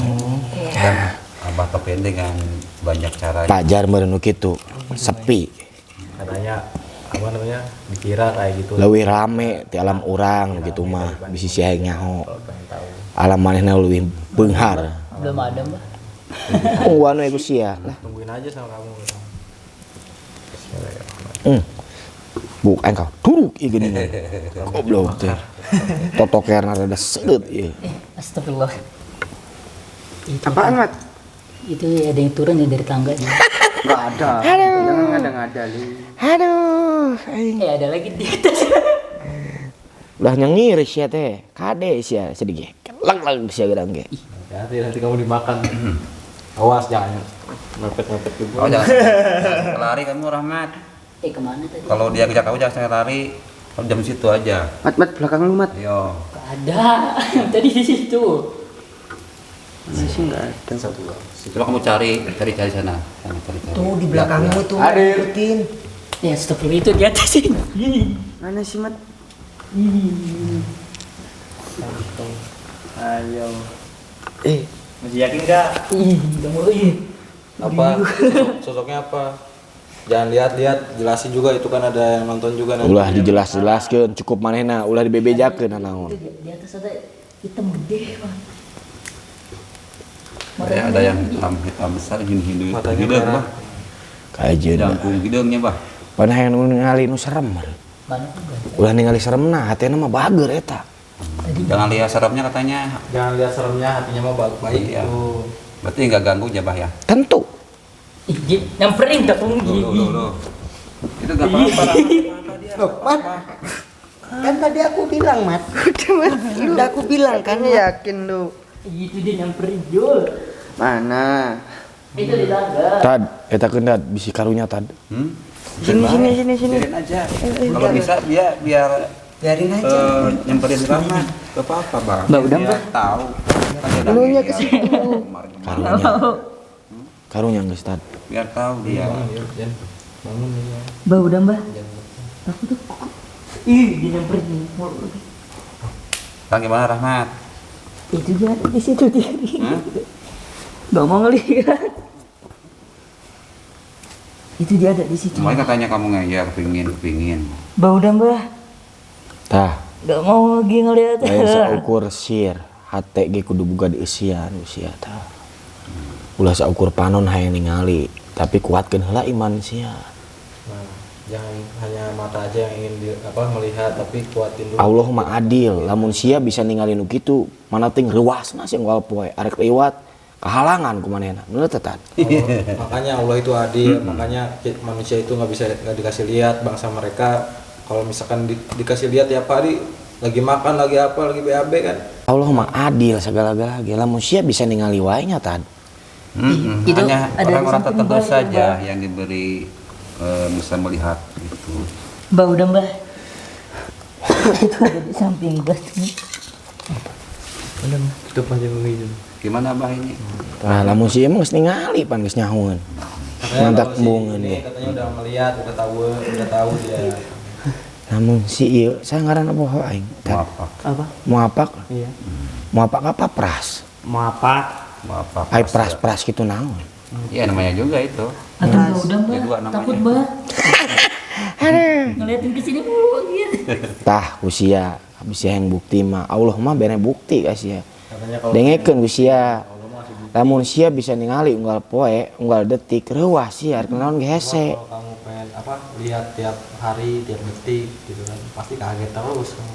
Dan abah kepen dengan banyak cara. Pajar meureun nu kitu. Sepi. Katanya apa namanya? Dikira kayak gitu. Leuwih rame ti alam urang gitu mah bisi sia nyaho. Kalau pengen tahu. Alam manehna leuwih beunghar. Belum ada mbah. Ungguan we ku sia lah. Tungguin aja sama kamu. Buk engkau turuk ieu geuning. Goblok teh. Totokerna rada seudeut ieu. Astagfirullah. Itu, Apaan Mat? itu ada yang turun ya dari tangga. Nggak ada. Jangan ngada-ngada li. Aduh, aing. Ada lagi di atas. Ulah nyengir sia teh. Kade sia sedih. Lang sia geurang ge. Nanti kamu dimakan. Awas jangan mepet juga. Oh jangan lari kamu Rahmat. Kemana tadi? Kalau dia ngejak kamu jangan sampai lari. Kalau jam situ aja. Mat belakang lu Mat. Yo. Gak ada. Tadi di situ. Masih nggak ada. Coba kamu cari sana. Cari. Tuh di belakangmu tuh. Hadir. Ikutin. Ya astagfirullah itu di atas sih. Mana sih Mat? Ayo. Eh. Masih yakin nggak? Udah mulai. Apa? Sosoknya apa? Jangan lihat-lihat, jelasin juga itu kan ada yang nonton juga nanti. Ulah dijelas-jelaskeun cukup manehna, ulah dibebejakeun naon. Di atas ada hitam gede bang. Ada yang hitam besar hindu Matanya hidung merah. bah. Kajeun. Jangkung hidungnya bah. Pan hayang nu ningali nu serem. Mana pun gak. Ulah ningali seremna hatena mah bager eta. Jangan lihat serapnya katanya. Jangan lihat seremnya, hatinya mah baik Iya. itu. Berarti nggak ganggu ya bah ya. Tentu. Nyamperin tak pun Loh. Itu nggak apa-apa. Loh Mat. Kan tadi aku bilang Mat. Udah aku bilang kan yakin lu. Itu dia nyamperin Jul. Mana? Itu di tangga. Tad, eta keundat bisi karunya tad. Sini. Biarin aja. Kalau bisa biar Biarin aja. nyamperin Rahmat. Gak apa-apa bang. Mbak, udah, Biar Mbak. tahu. Dulunya ke situ. Karunya. Karunya geus tad. Biar tahu dia. Bangun ya. Mbak udah mbak. Aku tuh. Dia nyamperin. Bang gimana Rahmat? Itu dia ada di situ dia. Hah? Gak mau ngelihat. Itu dia ada di situ. Mulai katanya kamu ngeyel kepingin. Mbak udah mbak. Tah, Gak mau lagi ngelihat. lain saukur sir, hate ge kudu boga dieusian usia tah. Ulah saukur panon hayang ningali, tapi kuatkeun heula iman sia. Jangan hanya mata aja yang ingin melihat, tapi kuatin dulu. Allah mah adil, lamun sia bisa ninggalin kitu mana ting reuasna sih unggal poe arek liwat kehalangan kumanehna. Bener teh Tad? Makanya Allah itu adil, makanya manusia itu nggak dikasih lihat bangsa mereka. Kalau misalkan dikasih lihat tiap hari lagi makan, lagi apa, lagi BAB kan. Allah mah adil segala-galanya. Lamun sia bisa ningali wae nya Tad. Itu Hanya ada orang-orang di samping tertentu Mbah, saja Mbah. yang diberi bisa melihat itu. Mbak udah mbak. Itu ada di samping Mbak. Udah tutup aja begini. Gimana bah ini? Nah, lamun sia mah geus ningali pan geus nyahoeun. Mantap bungeun ini deh. katanya udah melihat, udah tahu dia. Namun si ieu saya ngaranna poho aing. Tad. Maaf, Apa? Muapak. Iya. Muapak apa pras? Mau apa? maaf. Ai pras-pras kitu naon. Iya namanya juga itu. Atau mbak udah mbak. Kedua namanya. Takut mbak. Ngeliatin ke sini mulu gitu. Tah ku sia habis yang bukti mah Allah mah bere bukti ka sia. Katanya kalau Dengekeun ku sia. Lamun sia bisa ningali unggal poe, unggal detik reuah sia arek naon ge hese. kalau kamu pengen lihat tiap hari, tiap detik gitu kan, pasti kaget terus kamu.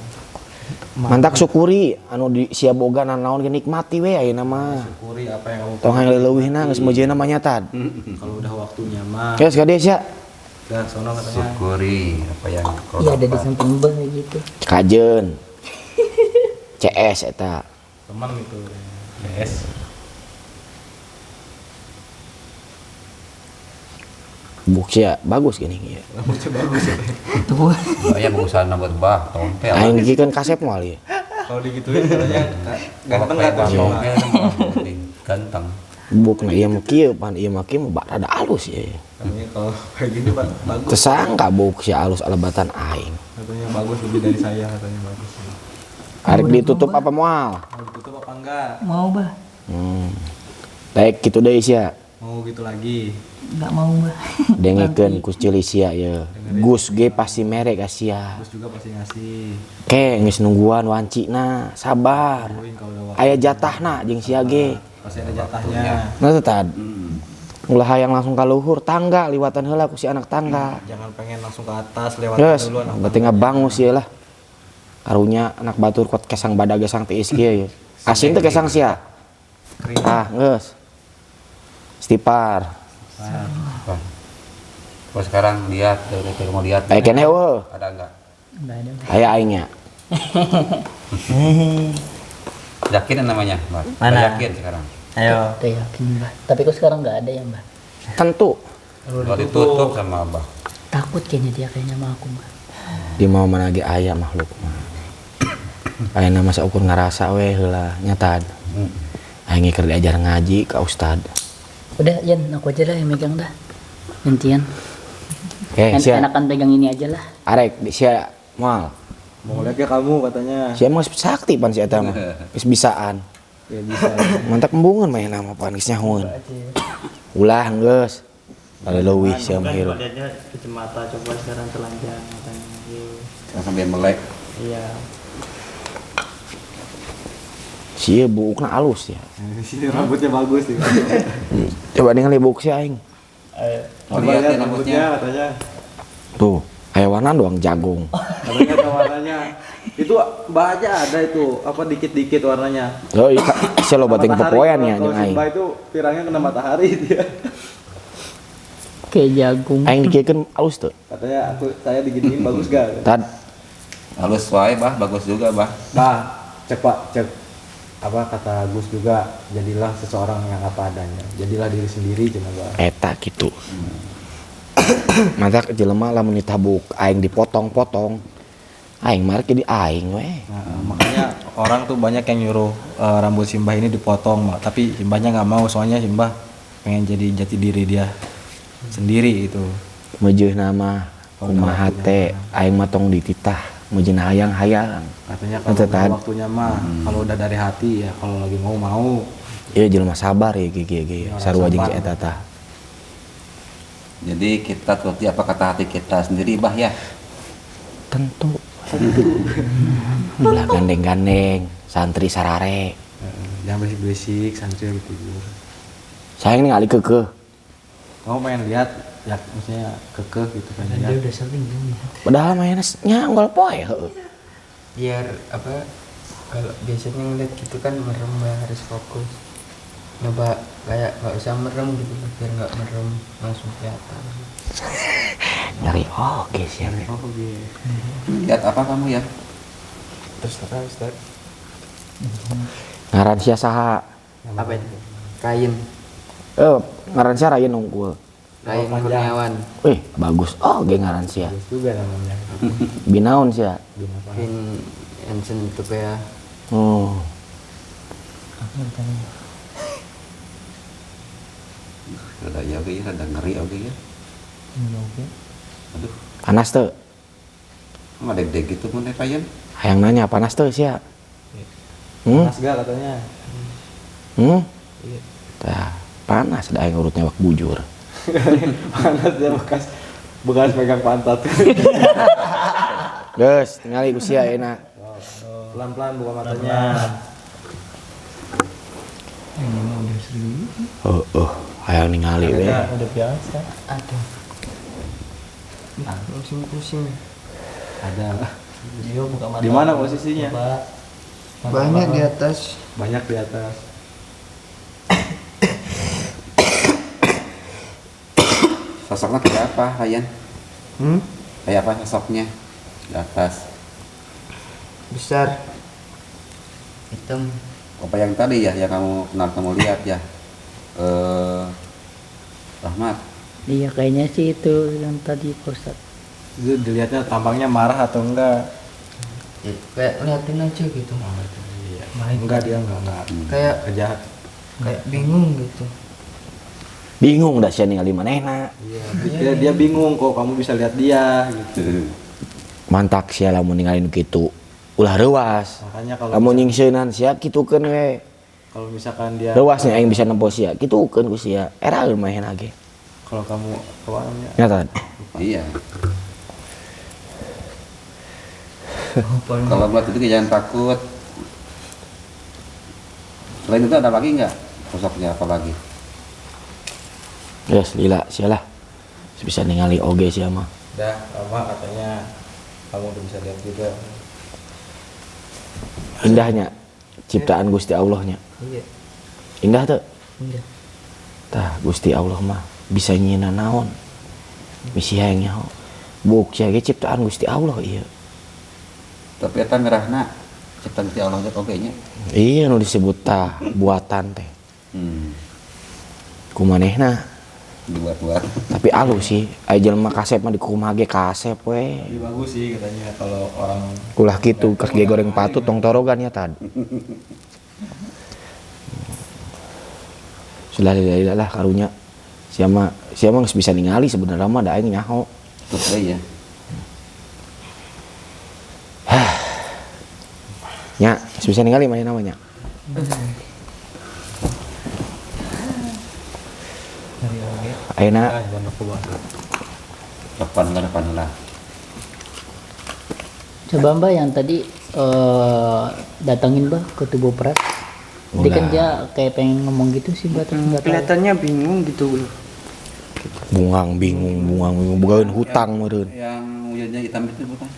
Mantak syukuri anu di sia boga naon ge nikmati we ayeuna mah. Syukuri apa yang kamu Tong hayang leuwihna geus meujeuna mah nya Tad. kalau udah waktunya mah. Geus ka dia sia. Udah sono katanya. Syukuri apa yang kau Iya ada di dapat. samping mbak gitu. Kajeun. CS eta. Teman gitu. Yes. Buk sia bagus gini ya. Tuh. Ya berusaha buat bah, tompel. Aing dikikeun kasep moal ieu. Kalau digituin katanya ganteng Kalau katanya. tompel lebih ganteng. Buk na ieu mah kieu pan ieu mah kieu mah rada alus ya. Katanya kalau kayak gini bagus. Tesangka buk sia alus alebatan aing. Katanya bagus lebih dari saya, katanya bagus. Arek ditutup apa moal? Mau ditutup apa enggak? Mau mbak. Baik kitu deui sia. Mau gitu lagi. Nggak mau mbak. Dengekeun ku cili sia ye. Gus ge pasti mere ka sia. Terus juga pasti ngasih. Ke geus nungguan wancina, sabar. Tungguin kalau udah waktu. Aya jatahna jeung sia ge. Pasti ada jatahnya. Nah Tad. Ulah hayang langsung ka luhur tangga liwatan heula ku si anak tangga. Jangan pengen langsung ke atas lewat Geus, dulu anak. berarti ngabangus ieu lah. Karunya anak batur kuat kesang badag gesang tiis kieu ye. Asin teh kesang sia. Ah, geus. Stipar. Bah. Kalau sekarang lihat, mau lihat. Aya keneh eueuh. Ada enggak? Nggak ada. Aya aing nya. Yakin namanya, Mbak? Mana? Yakin sekarang. Ayo. Udah yakin mbak. Tapi kok sekarang nggak ada ya mbak. Tentu Kalau ditutup sama Abah. Takut kayaknya dia kayaknya sama aku mbak. di mau mana ge aya makhluk mah. Ayeuna mah saukur ngarasa we heula nya Tad. Aing keur diajar ngaji ka ustad. Udah Yan aku aja lah yang megang dah. Gantian. Sia. Enakan pegang ini aja lah. Arek sia moal. Mau lihat ya kamu katanya. Sia mah sakti pan si eta mah. Geus bisaan. Ya bisa. Mantap embungeun mah nama pan geus nyahoeun. Ulah geus. Bale leuwih sia mah hirup. Badannya kacamata coba sekarang telanjang katanya. Sekarang sambil melek. Iya. Sia buukna alus ya. Sini rambutnya bagus nih. Coba ningali buuk si aing. Mau lihat rambutnya. katanya. Tuh, aya warna doang jagung. Katanya ada warnanya. Itu Mbak aja ada itu apa dikit-dikit warnanya. Loh, sia lo bating Matahari, popoyan ya kalau jeung si aing. Mbak itu pirangnya kena matahari dia. Kayak jagung. Aing dikikeun alus tuh. Katanya saya diginiin bagus gak? Tad, Halus wae, Bah. Bagus juga, Bah. Bah, cek Pak, cek apa kata Gus juga, jadilah seseorang yang apa adanya. Jadilah diri sendiri cina Bah. eta gitu. Mantap jelema lamun ditabuk aing dipotong-potong. Aing mah jadi aing we. Nah, makanya orang tuh banyak yang nyuruh rambut Simbah ini dipotong, tapi Simbahnya nggak mau, soalnya Simbah pengen jadi jati diri dia sendiri itu. Meujeun nama kumaha teh aing mah tong dititah meujeun hayang-hayang. Katanya Itu kalau tadi. udah waktunya mah, kalau udah dari hati ya, kalau lagi mau. Ieu jelema sabar ya ge sarua jeung si eta tah. Jadi kita turuti apa kata hati kita sendiri, Bah ya. Tentu. Ulah gandeng-gandeng, santri sarare. Jangan berisik-berisik, santri lagi tidur. Sayang ningali keukeuh. Kamu pengen lihat ya maksudnya kekeh gitu kan Dan dia lihat. udah sering kan ya. Padahal mainnya nyanggol poe. Biar apa, kalau biasanya ngeliat gitu kan merem ya, harus fokus. Nyoba kayak nggak usah merem gitu, biar nggak merem langsung kelihatan. Nyari oke sih. Oh gitu. Lihat apa kamu ya? Terus Ustaz. Ngaran sia saha? Apa itu? Kain Ngaran sia Ryan unggul. Kain panjang. Kurniawan. Bagus. Oh, ge ngaran sia. Bagus juga namanya. Binaon sia. Pin Hansen itu ya. Oh. Ada ya oke ya, ada ngeri oke ya. Aduh, Panas tuh. nggak ada deg gitu mun Ryan. Hayang nanya panas tuh sia. Panas gak katanya? Tah, panas dah yang urutnya wak bujur. Panas dia bekas pegang pantat. Geus, ningali usia enak. Pelan-pelan buka matanya. Ini mah udah sering. Hayang ningali we. Udah biasa. Ada. Pusing-pusing. Ada. Dia buka mata. Di mana posisinya? Coba. Banyak di atas. Banyak di atas. Sosoknya kayak apa Ryan? Hmm? Kayak apa sosoknya di atas? Besar. Hitam. Apa yang tadi ya yang kamu lihat ya? Rahmat. Iya kayaknya sih itu yang tadi Pak Ustadz. Itu dilihatnya tampangnya marah atau enggak? Ya, kayak liatin aja gitu. Enggak, dia enggak. Kayak Kejahat. kayak bingung gitu. Bingung dah sia ningali manehna. Iya. Dia bingung kok kamu bisa lihat dia gitu. Mantak sia lamun ningali nu kitu. Ulah reuas. Makanya kalau Lamun nyingseunnan sia kitukeun we. kalau misalkan dia Reuasnya aing bisa nempo sia, kitukeun ku sia. Eraeun main lagi. kalau kamu apa namanya? Nyata. Iya. Kalau buat itu jangan takut. Selain itu ada lagi nggak sosoknya apa lagi? Yes, lila sialah. Bisa ningali oge sia mah. Udah lama katanya kamu udah bisa lihat juga. Indahnya ciptaan Gusti Allahnya. Iya. Indah tuh. Iya. Tah Gusti Allah mah bisa nyieuna naon. Misi hayang nyaho. Buk sia ge ciptaan Gusti Allah ieu. Tapi eta ngerahna ciptaan Gusti Allah oge nya. Iya nu disebut tah buatan teh. Kumanehna Dibuat-buat. tapi alus sih. Aya jelema kasep mah di kumaha ge kasep we. Lebih bagus sih katanya kalau orang Ulah kitu keur ge goreng patut tong torogan ya tad. Sudah lila lah karunya. Siapa geus bisa ningali sebenarnya mah da aing nyaho. Terus ya. Nya, geus bisa ningali mana namanya. Ayeuna jangan aku bantu. Depan lah. Coba Mbak yang tadi datangin Mbak ke tubuh peras. Jadi kan dia kayak pengen ngomong gitu sih Mbak, tapi nggak tahu. Kelihatannya bingung gitu loh. bungang bingung begaweun hutang meureun. Yang wujudnya hitam itu bukan?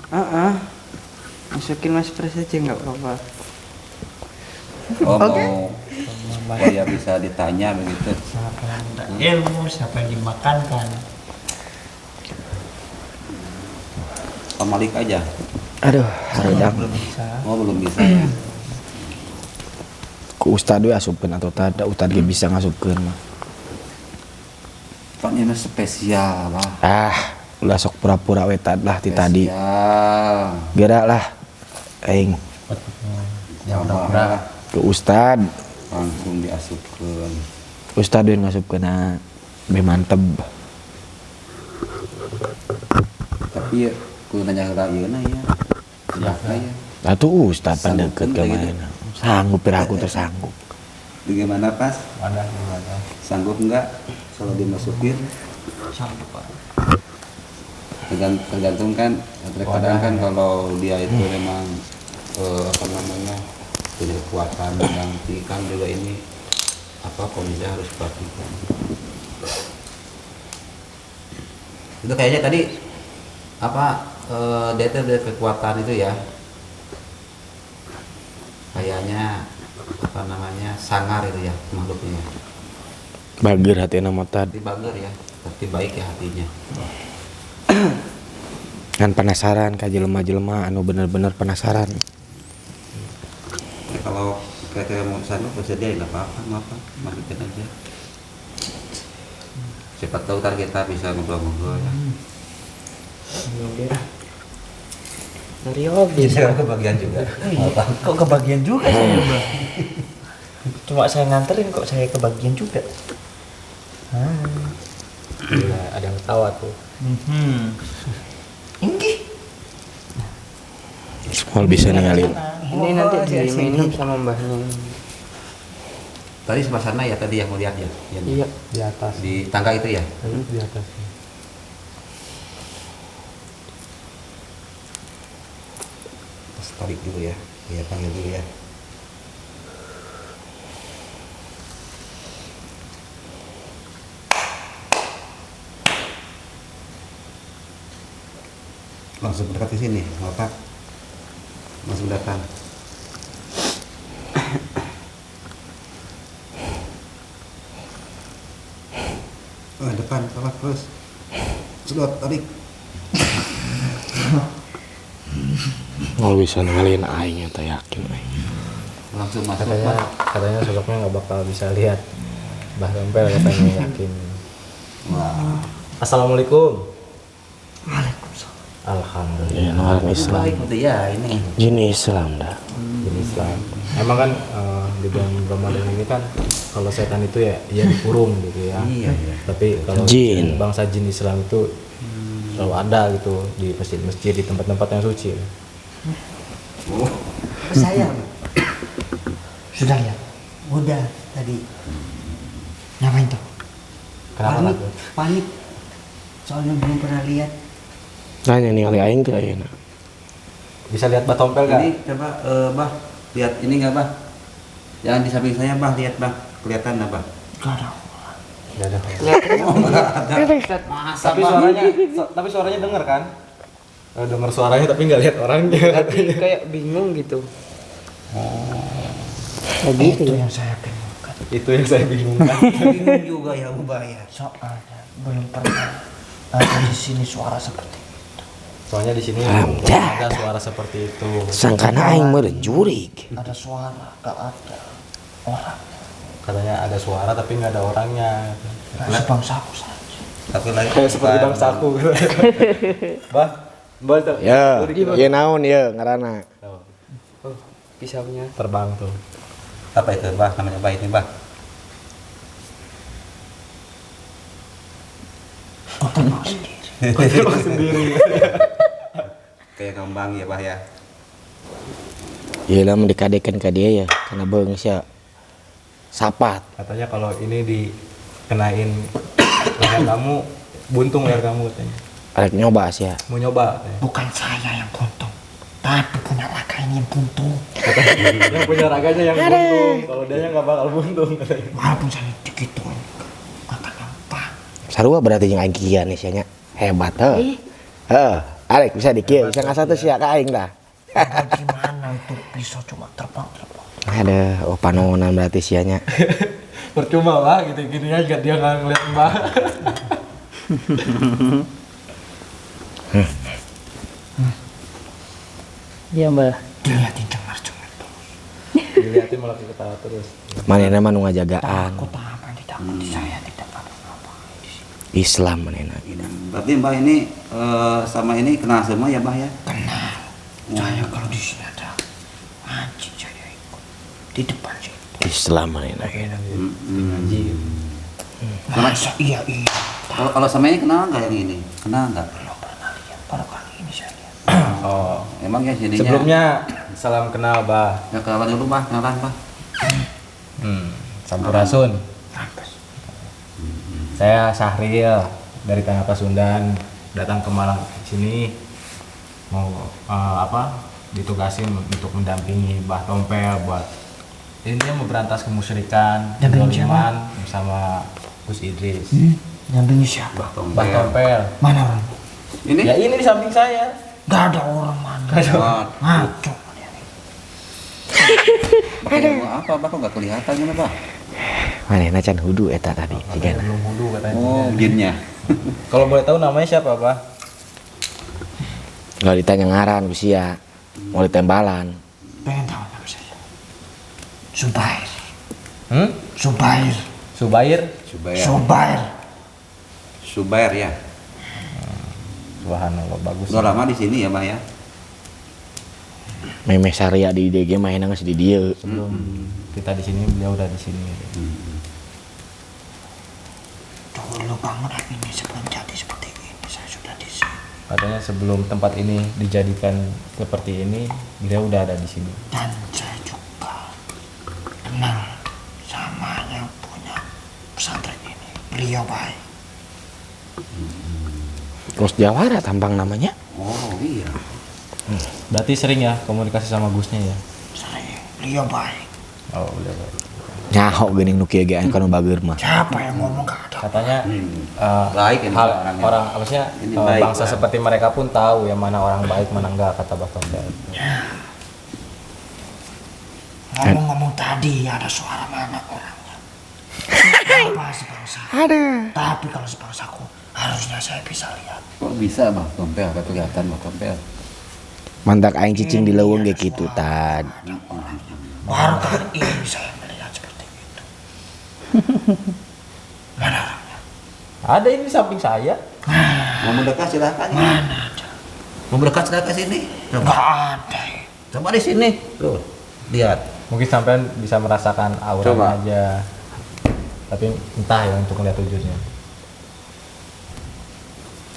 Masukin Mas Pres aja nggak apa-apa. Oh mau supaya bisa ditanya begitu. Ilmu siapa yang dimakankan? Pak Malik aja. Aduh, hareudang. Oh belum bisa ya. Ku ustad we asupkeun atau tada ustad ge bisa ngasupkeun mah. Pak ini spesial lah. Ulah sok pura-pura we tad lah ti tadi. Spesial. Geura lah aing Ya udah ke ustad. langsung diasupkeun. Ustad we ngasupkeunna be mantep. Tapi ku nanya heula ieu ya. Ya. Atuh ustad Sanggup pandeukeut kan ka kayak gitu? mana. Sanggup pira aku teh sanggup. Bagaimana pas? Ada gimana? Sanggup enggak kalau dimasukin? Sanggup Pak. Tergantung kan, terkadang kan kalau dia itu memang apa namanya punya kekuatan yang tinggi kan juga ini apa kondisinya harus perhatikan. Itu kayaknya tadi apa dia tuh ada kekuatan itu ya. Kayaknya apa namanya sangar itu ya makhluknya. Bagir hati nama tadi. Tapi bager ya, tapi baik ya hatinya. Kan penasaran ka jelema-jelema anu bener-bener penasaran. Ya, kalau kayak mau sana bersedia nggak apa-apa, makin aja. Siapa tahu ntar kita bisa ngobrol-ngobrol ya. Dari hobi. Bisa kebagian juga. Kok kebagian juga saya, Bang? Cuma saya nganterin kok saya kebagian juga. Iya, ada yang ketawa tuh. Inggih. Semua bisa ninggalin. Ini nanti diminum sama mbahnya. Tadi sebelah sana ya tadi yang melihat ya. Iya. Di atas. Di tangga itu ya. Di atas. Terus tarik dulu ya. Ya panggil dulu ya. Langsung dekat di sini, otak. Langsung datang. Depan, salah terus. Sedot, tarik. Mau bisa ninggalin aing eta yakin aing. Langsung masuk. Katanya sosoknya nggak bakal bisa lihat Mbah Tompel, katanya yakin. Wah. Assalamualaikum. Waalaikumsalam. Alhamdulillah. Ya, orang Islam. Baik gitu ya ini. Jin Islam dah. Jadi Islam. Emang kan di bulan Ramadan ini kan kalau setan itu ya dia dikurung gitu ya. Iya, iya. Tapi kalau Jin. bangsa jin Islam itu selalu ada gitu di masjid-masjid, di tempat-tempat yang suci. Oh. Saya Sudah ya? udah tadi Ngapain tuh? Kenapa panik, takut? panik. Soalnya belum pernah lihat. Nanya ningali aing teh ayeuna. Bisa lihat Mbah Tompel nggak? Ini coba Bah, lihat ini nggak Bah? Jangan di samping saya Bah, lihat Bah. Kelihatan nggak Bah? Gak ada. Nggak ada. Oh, nggak ada. Masa Tapi Bah? suaranya, suaranya dengar kan? Dengar suaranya tapi nggak lihat orangnya. Tapi kayak bingung gitu. Itu yang saya bingungkan. Itu yang saya bingungkan. Bingung juga ya Ubah ya. Soalnya belum pernah ada di sini suara seperti itu. Soalnya di sini Amjad. ada suara seperti itu. Sangkana aing meureun jurig. Ada suara, gak ada orang. Katanya ada suara tapi nggak ada orangnya. Kayak sebangsaku saja. Tapi lagi Kayak seperti bangsaku. Bah, Mbah tuh. Ya, ieu naon ieu ngaranna? Oh, pisaunya. Terbang tuh. apa itu Bah? Namanya Bah ini Bah. Kau tembak sendiri. Kayak ngembang ya Bah ya. Ieu lah mendikadekeun ka dia ya, karena beungeus ya. Sapat. Katanya kalau ini dikenain leher kamu, buntung leher kamu katanya. Arek nyoba sia. Mau nyoba katanya. Bukan saya yang buntung, tapi punya raka ini yang buntung. Yang punya raganya yang buntung. Kalau dia nggak bakal buntung katanya. Walaupun saya digituin, akan nampak. Sarua berarti jeung aing kieu nih sia nya. Hebat heuh. Heeh, arek bisa dikieu, bisa ngasatu sia ka aing dah. Gimana itu pisau cuma terbang. Ada oh panonan berarti sianya. Percuma lah gitu-gini aja dia nggak ngeliat Mbah. Iya mbah. Dilihatin cengar-cengar terus. Dilihatin malah ketawa terus. Manehna mah nu ngajagaan. Takut apa yang tidak saya tidak apa-apa di sini. Islam manehna. Berarti Mbah ini sama ini kenal semua ya Bah ya? Kenal. Saya kalau di sini ada anjing saya ikut di depan sih. Islam manehna. Ngaji. Masa iya. Kalau sama ini kenal nggak yang ini? Kenal nggak? Belum pernah lihat. Baru kali ini saya lihat. Oh. Emang ya sininya? Sebelumnya salam kenal Bah. Ya kenalan dulu Bah, kenalan Bah. Sampurasun. Mampus. Saya Sahril dari Tanah Pasundan, datang ke Malang sini mau ditugasin untuk mendampingi Mbah Tompel buat intinya memberantas kemusyrikan, Dampingin kezaliman bersama Gus Idris. Nyampingnya siapa? Bah Bah Tompel. Tompel. Mana orang? Ini? Ya ini di samping saya. Gak ada orang mana. Oh, Ngaco. apa bah kok nggak kelihatan gimana bah? Mana nacan hudu eta tadi. Jigana. Belum hudu katanya. Oh, jinnya. Kalau boleh tahu namanya siapa, Pak? Nggak ditanya ngaran usia. Mau ditembalan. Pengen tahu nama saya. Subair. Subair. Subair. Subair. Subair ya. Subhanallah, bagus. Udah lama di sini ya bah ya. Meme Saria di DG mainan geus di dieu. Sebelum kita di sini, beliau udah di sini. Dulu banget ini sebelum jadi seperti ini saya sudah di sini. Katanya sebelum tempat ini dijadikan seperti ini, beliau udah ada di sini. Dan saya juga kenal sama yang punya pesantren ini. Beliau baik. Terus Jawara tampang namanya. Oh iya. Berarti sering ya komunikasi sama Gusnya ya? Sering. Beliau baik. Oh, beliau baik. Nyaho geuning nu kieu ge anu kana bageur mah. Siapa yang ngomong gak ada? Katanya Baik ini orangnya. orang apa sih Ini baik, bangsa Pak. seperti mereka pun tahu yang mana orang baik mana enggak, kata Bah Tompel. Ngomong-ngomong tadi ada suara mana orangnya? Apa sebangsa? Tapi kalau sebangsaku harusnya saya bisa lihat. Kok bisa bah Tompel? Gak kelihatan bah Tompel. Mantak aing cicing di leuweung ge kitu tad. Baru kali ini saya melihat seperti itu. Mana orangnya? Ada ini di samping saya. Mau mendekat silahkan. Mana ada? Mau mendekat silahkan sini. Gak Coba. ada. Coba di sini. Tuh. Lihat. Mungkin sampean bisa merasakan auranya Coba. aja. Tapi entah ya untuk melihat wujudnya.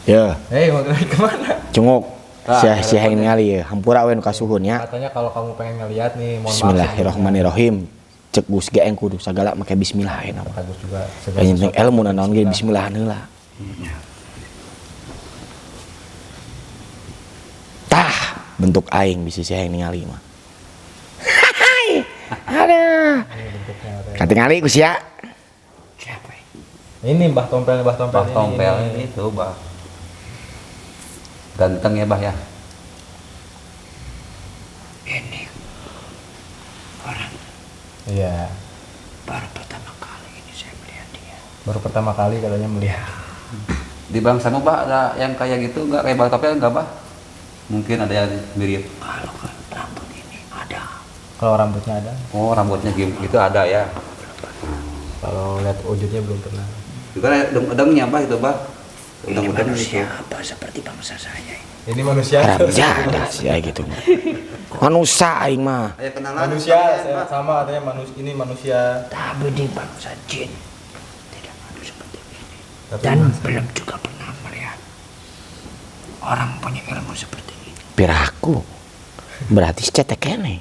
Ya, Mau kemana? cunguk. Ah, Sia yang ningali ya. Hampura we nu kasuhun ya. Katanya kalau kamu pengen ngelihat nih, mohon maaf Bismillahirrahmanirrahim. Cek Gus ge aing kudu sagala make bismillah we nama. Bagus juga. segala Yang penting sesuatu. ilmu na naon ge bismillah heula. Tah, bentuk aing bisa sia yang ningali mah. Aduh. Katingali ku sia. Siapa? Ini Bah Tompel Bah Tompel ini tuh bah. Ganteng ya bah ya. Ini orang Iya. baru pertama kali ini saya melihat dia. Baru pertama kali katanya melihat. Di bangsamu bah ada yang kayak gitu nggak kayak Bah Tompel nggak bah? Mungkin ada yang mirip. Kalau kan rambut ini ada. Kalau rambutnya ada, Oh rambutnya gitu ada ya. kalau lihat wujudnya belum pernah. Juga ada udang-udangnya bah itu bah. Udang-udang itu. Manusia apa seperti bangsa saya ini? Ini manusia. Haram jadah sia gitu mah. Manusia aing mah. Ayo kenalan. Manusia, sekalian, saya Bah. sama katanya ini manusia. Tapi di bangsa jin tidak ada seperti ini. Tapi Dan belum juga pernah melihat orang punya ilmu seperti ini. Piraku. Berarti cetek kene.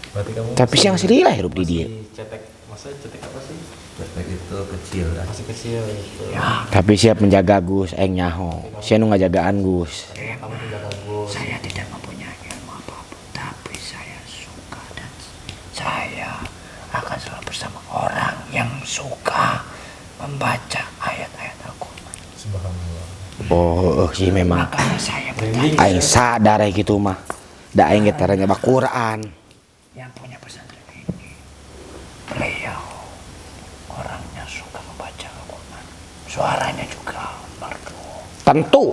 berarti kamu Tapi siang sirila hirup di dia. masih cetek, masa cetek apa sih? Cetek itu kecil dah. Masih kecil gitu. Tapi siap menjaga Gus, aing nyaho. Sia nu ngajagaan Gus. Kamu tidak bagus. Saya tidak mempunyai ilmu apapun, tapi saya suka dan saya akan selalu bersama orang yang suka membaca ayat-ayat Al-Quran. Subhanallah. Oh, sih memang. Makanya saya bertanya Aing sadar ya gitu mah. Da aing ge taranya baca Quran. yang punya pesantren ini, beliau orangnya suka membaca Al-Quran. Suaranya juga merdu. Tentu.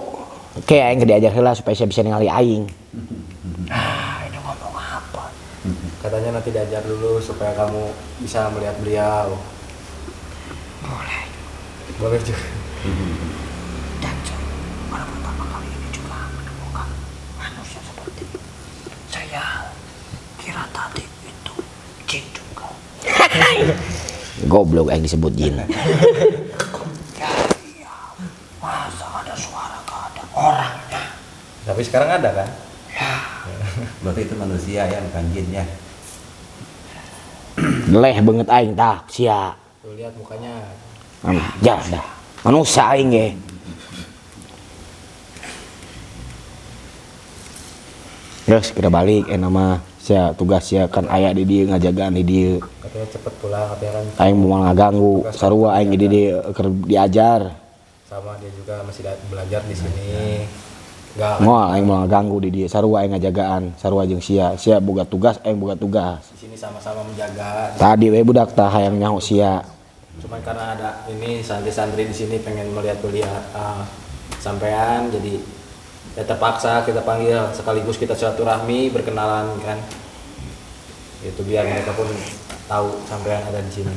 Kayak aing diajar heula supaya saya bisa ningali aing. Nah, ini ngomong apa? Katanya nanti diajar dulu supaya kamu bisa melihat beliau. Boleh. Boleh juga. Dan saya pada pertama kali ini juga menemukan manusia seperti itu. Saya kira tadi itu jin juga. Goblok aing disebut jin. Ya iya, masa ada suara gak ada orangnya. Tapi sekarang ada kan? Berarti itu manusia ya bukan jin ya. Leh banget aing tah sia. Tuh lihat mukanya. Jadah. Manusia aing ge. Terus kita balik nama sia tugas sia kan aya di dieu ngajagaan di dieu. Katanya cepet pulang, katanya kan Aing mau ngaganggu sarua aing di dieu keur diajar. sama dia juga masih belajar di sini. Enggak. Moal aing mau ngaganggu di dieu sarua aing ngajagaan, sarua jeung sia boga tugas, aing boga tugas. Di sini sama-sama menjaga. Tadi we budak tah hayang nyaho sia. Cuman karena ada ini santri-santri di sini pengen melihat sampean, jadi ya terpaksa kita panggil sekaligus kita silaturahmi berkenalan kan. Itu biar mereka pun tahu sampean ada di sini.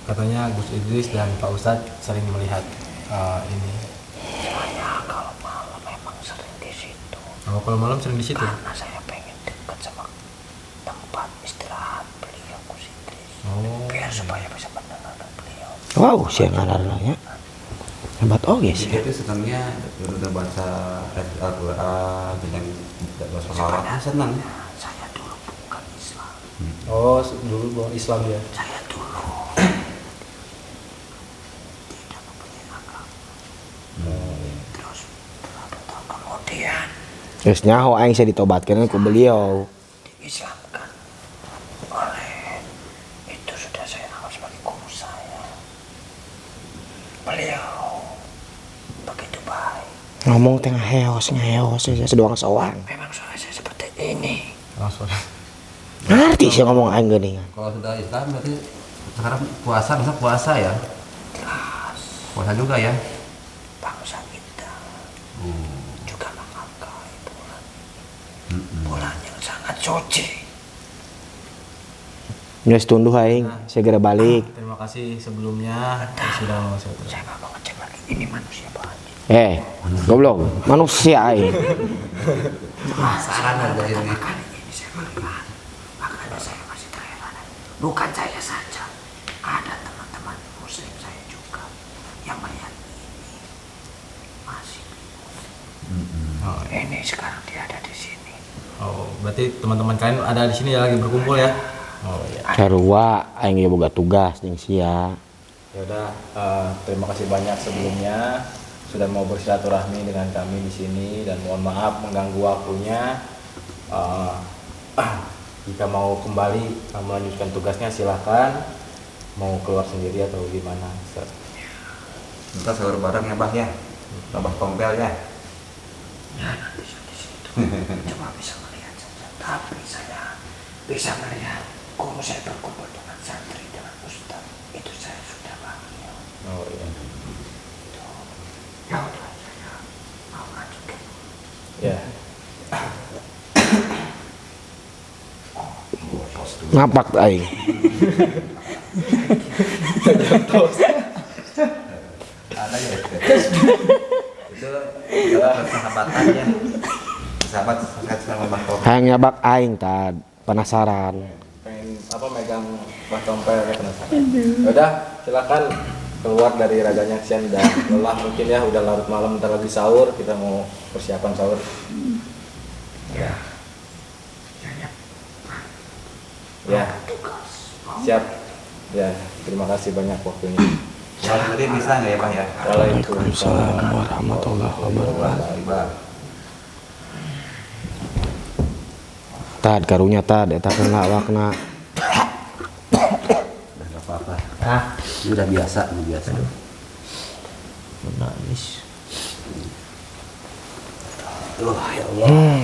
Katanya Gus Idris dan Pak Ustadz sering melihat ini. Saya kalau malam memang sering di situ. Oh, kalau malam sering di situ? Karena saya pengen dekat sama tempat istirahat beliau Gus Idris. Oh. Biar supaya bisa mendengarkan beliau. Wow, sia ngaranna nya. Hebat oge sih. Itu senangnya udah baca Al-Quran dengan baca sholawat senang. Saya dulu bukan Islam. Oh, dulu bukan Islam ya. Saya dulu tidak mempunyai agama. Terus berapa tahun kemudian Geus nyaho aing saya ditobatkeun ku beliau. diislamkan oleh itu sudah saya anggap sebagai guru saya. Beliau begitu baik. Ngomong teh ngaheos saya sedoang sowan. Memang suara saya seperti ini. Langsung. Ngerti sih ngomong aing geuning. Kalau sudah Islam berarti sekarang puasa, masa puasa ya? Jelas Puasa juga ya? bangsa kita juga menghargai bulan. Bulan yang sangat suci. Geus tunduh aing, segera balik. Terima kasih sebelumnya sudah mau saya Saya nggak mau ngecek lagi ini manusia bahagia. Goblok, manusia aing. Penasaran ada ini. Kali ini saya melihat, makanya saya masih terheran. Bukan saya saja, ada teman-teman muslim saya juga yang melihat ini masih Oh, ini sekarang dia ada di sini. oh, berarti teman-teman kalian ada di sini ya lagi berkumpul ya? Oh iya. Sarua aing ge boga tugas jeung sia. Ya udah, terima kasih banyak sebelumnya sudah mau bersilaturahmi dengan kami di sini dan mohon maaf mengganggu waktunya. Jika mau kembali melanjutkan tugasnya silahkan. Mau keluar sendiri atau gimana? Kita sahur bareng ya Bah ya? Tambah tompel ya? Ya nanti saya di situ cuma bisa melihat saja, tapi saya bisa melihat guru saya berkumpul dengan santri dengan ustaz. Itu saya sudah bahagia. Oh iya. Ya udah saya mau lanjutkan. Ya. Ngapak aing. Ada ya? Itu adalah persahabatan ya. Sahabat sama Bah Tompel. Hayang nyabak aing tad, penasaran. Pengen apa megang Bah Tompel ya penasaran. Udah, silakan keluar dari raganya Xian dan lelah mungkin ya udah larut malam bentar lagi sahur, kita mau persiapan sahur. Ya. Ya. Siap. Ya, terima kasih banyak waktunya. Soal tadi bisa nggak ya Bah ya? Waalaikumsalam warahmatullahi wabarakatuh. Bah. Tad karunya tad eta kena wakna. Nggak apa-apa. Ini udah biasa, udah biasa. Nangis. Ya Allah.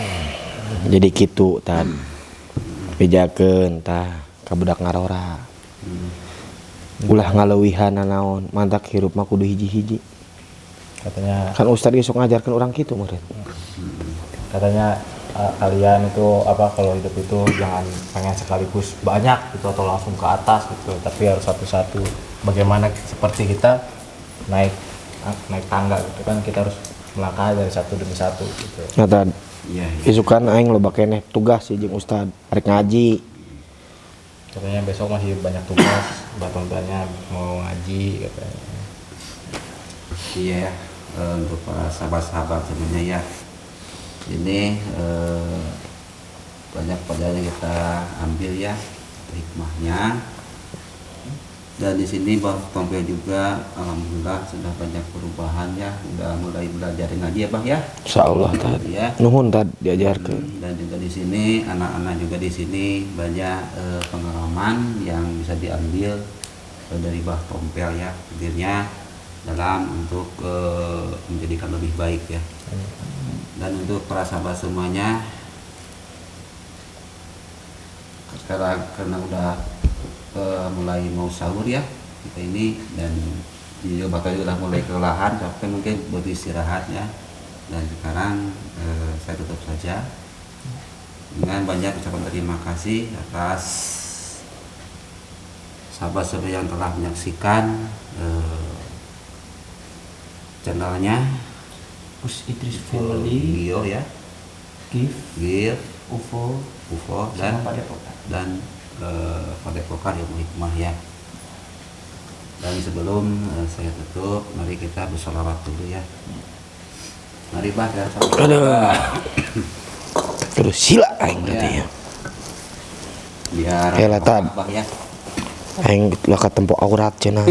Jadi kitu tad. Bejakeun tah ka budak ngarora. Ulah ngaleuwihan naon, mantak hirup mah kudu hiji-hiji. Katanya Kan ustad ge sok ngajarkeun urang kitu meureun. katanya kalian itu apa kalau hidup itu jangan pengen sekaligus banyak gitu atau langsung ke atas gitu, tapi harus satu-satu. Bagaimana seperti kita naik tangga gitu kan, kita harus melangkah dari satu demi satu gitu. Nah tad, Iya. isukan aing loba keneh tugas sih jeung ustad arek ngaji. Katanya besok masih banyak tugas, Tompelnya mau ngaji katanya. Iya, untuk para sahabat-sahabat semuanya ya. Ini banyak pelajaran yang kita ambil ya, hikmahnya. Dan di sini Bah Tompel juga alhamdulillah sudah banyak perubahan ya, udah mulai belajar ngaji ya Bah ya. Insyaallah tadi. Ya. Nuhun tadi diajarkan. Dan juga di sini anak-anak juga di sini banyak pengalaman yang bisa diambil dari Bah Tompel ya, tentunya dalam untuk menjadikan lebih baik ya. Dan untuk para sahabat semuanya, sekarang karena udah mulai mau sahur ya kita ini, dan juga bakal udah mulai kelelahan, capek mungkin butuh istirahat ya. Dan sekarang saya tutup saja dengan banyak ucapan terima kasih atas sahabat-sahabat yang telah menyaksikan channelnya Us Idris Family, Gio ya, Give, UFO, dan sama Padepokan. dan Padepokan Ilmu Hikmah ya. Dan sebelum saya tutup, mari kita bersolawat dulu ya. Mari Bah ya. Terus sila aing berarti ya. Biar Elah, Tad. Bah ya. Aing laka tempo aurat cenah.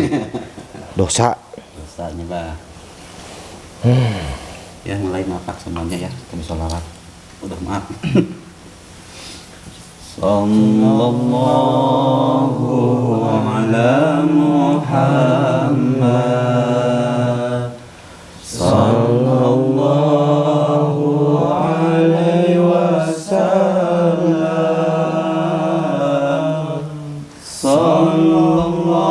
Dosa. Dosanya Bah. Ya mulai mapak semuanya ya, kita bersolawat. Udah maaf. Sallallahu ala Muhammad. Sallallahu alaihi wasallam. Sallallahu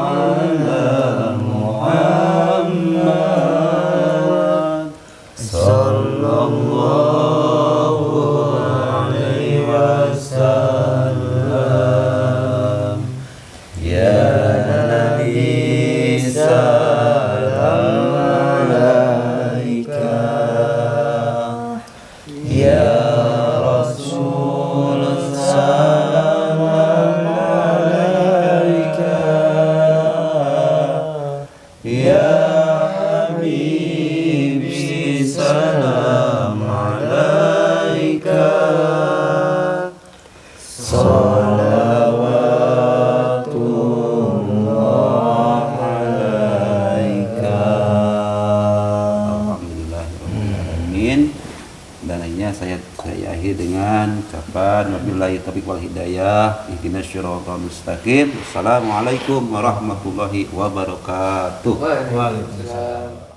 ala Muhammad. Sallallahu wasallam. Ya Nabi salam alaika, ya Rasul salam alaika, ya Habibi salam alaika. Salawatullah alaika. Alhamdulillahirrahmanirrahim. Dan akhirnya saya akhiri dengan ucapan wabillahi taufiq wal hidayah, ihdinas siratal mustaqim. Assalamualaikum warahmatullahi wabarakatuh. Waalaikumsalam.